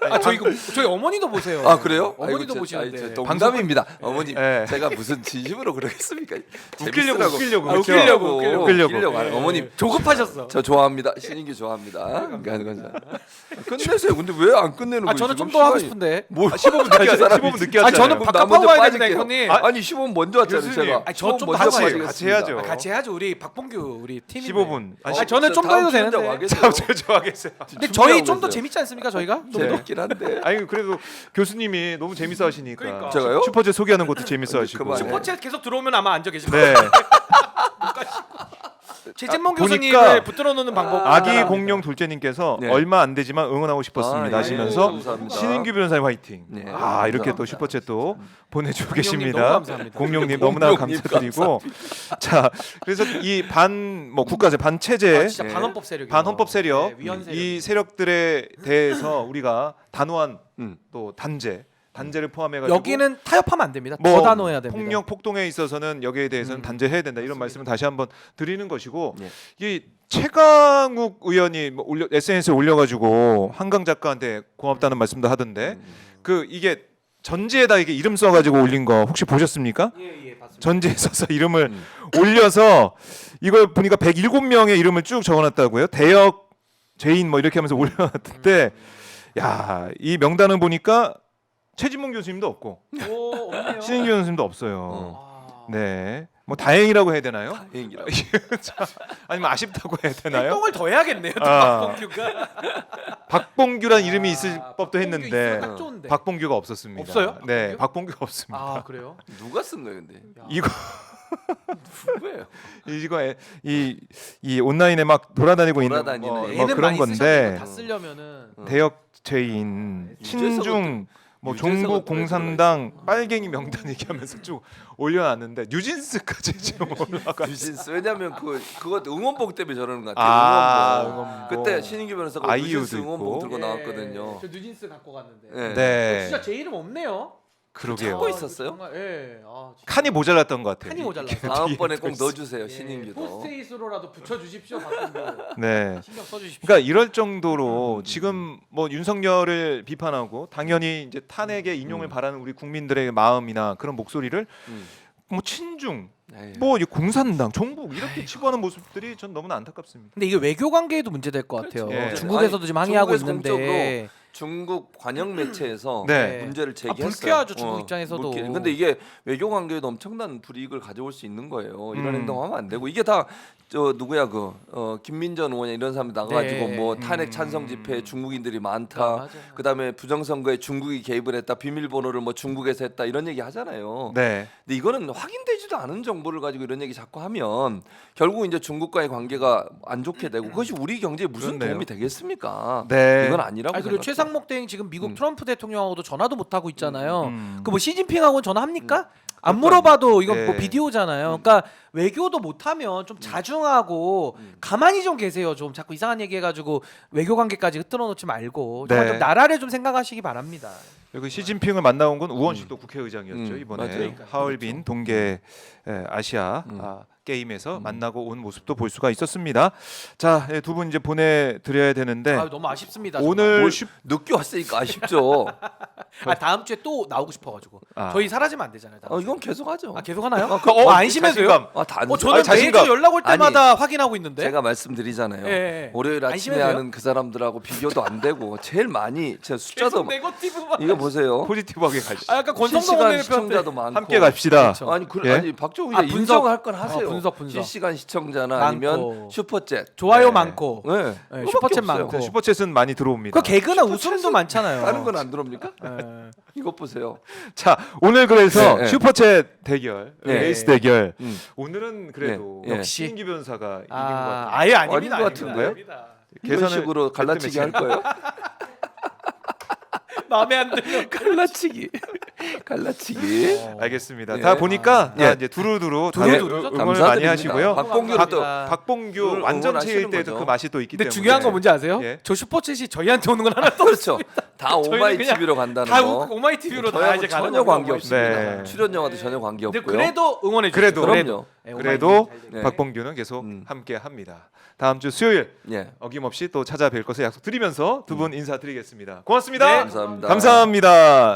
방송 저희 어머니도 보세요. 아 그래요? 어머니도 아이고, 보시는데. 농담입니다. 어머니 예. 제가 무슨 진심으로 그러겠습니까? 웃기려고 재밌으라고. 웃기려고 웃기려고. 예. 어머니 조급하셨어. 저 좋아합니다. 신인기 좋아합니다. 그러니까 하는 거죠. 끝내세요. 근데 왜 안 끝내는 거예요? 저는 좀 지금 더 하고 시간이? 싶은데. 뭘 15분 늦게 왔- 15분 늦게 왔잖아요. 저는 그럼 바깥 나 먼저 파고 가야 됩니다, 빠질게요. 형님. 아니 15분 먼저 왔잖아요. 교수님. 제가. 아니, 저좀 15분 더 먼저 하고 빠지겠습니다. 같이 해야죠. 같이 해야죠. 우리 박봉규 우리 팀이 15분. 아니, 저는 좀 더 해도 되는데. 좋아하겠어요. 근데 저희 좀 더 재밌지 않습니까? 저희가? 좀 더? 재밌긴 한데. 아니 그래도 교수님이 너무 재밌어 하시니까 그러니까. 제가요? 슈퍼챗 소개하는 것도 재밌어 하시고. 그만해. 슈퍼챗 계속 들어오면 아마 앉아 계실 거예요. 네. 최진봉 보니까 교수님을 붙들어 놓는 방법. 아기 공룡 둘째님께서 네. 얼마 안 되지만 응원하고 싶었습니다 아, 예. 하시면서 감사합니다. 신인규 변호사님 화이팅. 네, 아 이렇게 감사합니다. 또 슈퍼챗도 보내주고 공룡님 계십니다. 너무 감사합니다. 공룡님 너무나 공룡님 감사드리고 자 그래서 이 반 뭐 국가제 반체제 진짜 네. 반헌법 세력. 반헌법 세력 네, 위헌 세력. 이 세력들에 대해서 우리가 단호한 음. 또 단제를 포함해가지고 여기는 타협하면 안 됩니다. 뭐 더 단호해야 됩니다. 폭력 폭동에 있어서는 여기에 대해서는 단제해야 된다 이런 말씀을 다시 한번 드리는 것이고 예. 이 최강욱 의원이 뭐 SNS에 올려가지고 한강 작가한테 고맙다는 말씀도 하던데 그 이게 전지에다 이게 이름 써가지고 올린 거 혹시 보셨습니까? 예, 봤습니다. 전지에 써서 이름을 올려서 이걸 보니까 107명의 이름을 쭉 적어놨다고요. 대역 죄인 뭐 이렇게 하면서 올려놨는데 야 이 명단을 보니까 최진봉 교수님도 없고 오, 없네요. 신인규 선수님도 없어요. 아. 네. 뭐 다행이라고 해야 되나요? 다행이라고. 아니면 아쉽다고 해야 되나요? 활동을 더 해야겠네요. 또 아. 박봉규가. 박봉규란 이름이 있을 법도 박봉규 했는데 있으면 딱 좋은데. 박봉규가 없었습니다. 없어요? 네, 박봉규? 박봉규가 없습니다. 아 그래요? 누가 쓴 거예요, 근데? 이거 누구예요? 이 온라인에 막 돌아다니고 있는 돌아다니는 뭐 얘는 그런 많이 쓰셨는데 건데 이거 다 쓰려면은 대역죄인 친중 뭐 종북 공산당 빨갱이 명단 얘기하면서 쭉 올려놨는데 뉴진스까지 지금 올라가. 뉴진스 왜냐면 그거 응원봉 때문에 저러는 것 같아요. 아, 응원봉. 응원봉. 그때 신인규 변호사가 아이유도 뉴진스 응원봉 있고. 들고 나왔거든요. 저 뉴진스 갖고 갔는데. 네. 네, 진짜 제 이름 없네요. 그러게요. 찾고 있었어요? 정말, 예. 아, 진짜. 칸이 모자랐던 것 같아요. 칸이 모자라서. 다음번에 꼭 있어. 넣어주세요, 신인규도. 포스트잇으로라도 붙여주십시오. 박봉규. 네. 신경 써주십시오. 그러니까 이럴 정도로 지금 뭐 윤석열을 비판하고 당연히 이제 탄핵의 인용을 바라는 우리 국민들의 마음이나 그런 목소리를 음. 뭐 친중, 에이. 뭐 이 공산당, 종북 이렇게 치부하는 모습들이 전 너무나 안타깝습니다. 근데 이게 외교 관계에도 문제될 것 같아요. 그렇죠. 예. 중국에서도 아니, 지금 항의하고 중국에서 있는데. 중국 관영 매체에서 네. 문제를 제기했어요. 불쾌하죠, 중국 입장에서도. 불쾌해. 근데 이게 외교 관계에도 엄청난 불이익을 가져올 수 있는 거예요. 이런 음. 행동하면 안 되고 이게 다 저 누구야 김민전 의원 이런 사람이 나가가지고 네. 뭐 탄핵 찬성 집회에 중국인들이 아, 많다. 맞아요. 그다음에 부정선거에 중국이 개입을 했다. 비밀번호를 뭐 중국에서 했다 이런 얘기 하잖아요. 네. 근데 이거는 확인되지도 않은 정보를 가지고 이런 얘기 자꾸 하면 결국 이제 중국과의 관계가 안 좋게 되고 그것이 우리 경제에 무슨 그렇네요. 도움이 되겠습니까? 네. 이건 아니라고 아니 생각해요. 그리고 최상목 대행 지금 미국 트럼프 대통령하고도 전화도 못 하고 있잖아요. 음. 그 뭐 시진핑하고는 전화합니까? 안 물어봐도 이건 네. 뭐 비디오잖아요. 그러니까 외교도 못하면 좀 자중하고 가만히 좀 계세요. 좀 자꾸 이상한 얘기해가지고 외교 관계까지 흐트러 놓지 말고 정말 네. 좀 나라를 좀 생각하시기 바랍니다. 그리고 시진핑을 만나온 건 우원식도 국회의장이었죠 이번에 맞아요. 그러니까요. 하얼빈 동계 아시아 게임에서 만나고 온 모습도 볼 수가 있었습니다. 자, 두 분 이제 보내드려야 되는데 아, 너무 아쉽습니다. 오늘 뭘 쉽- 늦게 왔으니까 아쉽죠. 정말. 아, 다음 주에 또 나오고 싶어가지고 아. 저희 사라지면 안 되잖아요. 다음 주에. 이건 계속 하죠. 아 계속 하나요? 어, 안심해도요? 자신감. 저는 아니, 자신감. 매주 연락 올 때마다 확인하고 있는데. 제가 말씀드리잖아요. 예. 월요일 아침에 안심해도요? 하는 그 사람들하고 비교도 안 되고 제일 많이 제 숫자도 계속 네거티브만. 이거 보세요. 포지티브하게 가시죠. 아 약간 권성동 실시간 원내대표 시청자도 많고 함께 갑시다. 그렇죠. 아니 예? 아니 박정희 아, 이제 분석. 인정할 건 하세요. 분석. 실시간 시청자나 많고. 아니면 슈퍼챗. 좋아요 네. 많고. 네. 네, 그거밖에 슈퍼챗 없어요. 많고. 슈퍼챗은 많이 들어옵니다. 그 개그나 웃음도 많잖아요. 다른 건 안 들어옵니까? 예. 이것 보세요. 자, 오늘 그래서 네, 네. 슈퍼챗 대결, 네. 레이스 대결. 음. 오늘은 그래도 네, 네. 역시. 신인기 변호사가 이긴 것 아, 같아요. 아예 아닙니다. 아닌 것 같은데요? 아닙니다. 이런 식으로 갈라치기 할 거예요? 마음에 안 들면 갈라치기. 갈라치기. 알겠습니다. 예. 다 보니까 예. 다 이제 두루두루 두루두루 응원을 감사드립니다. 많이 하시고요. 박봉규도 감사합니다. 박봉규 완전체일 응원하시는 때도 거죠. 그 맛이 또 있기 근데 때문에. 중요한 건 뭔지 아세요? 예. 저 슈퍼챗이 저희한테 오는 건 하나도 그렇죠. 다 오마이 그냥 TV로 간다는 다 거. 오마이 TV로 다 저하고 이제 가는 전혀 거고. 관계 없습니다. 네. 출연료와도 전혀 관계 근데 없고요. 그래도 응원해 주세요. 그래도. 그럼요. 그래도 네. 박봉규는 계속 음. 함께 합니다. 다음 주 수요일 예. 어김없이 또 찾아뵐 것을 약속드리면서 두 분 인사드리겠습니다. 고맙습니다. 네. 감사합니다. 감사합니다.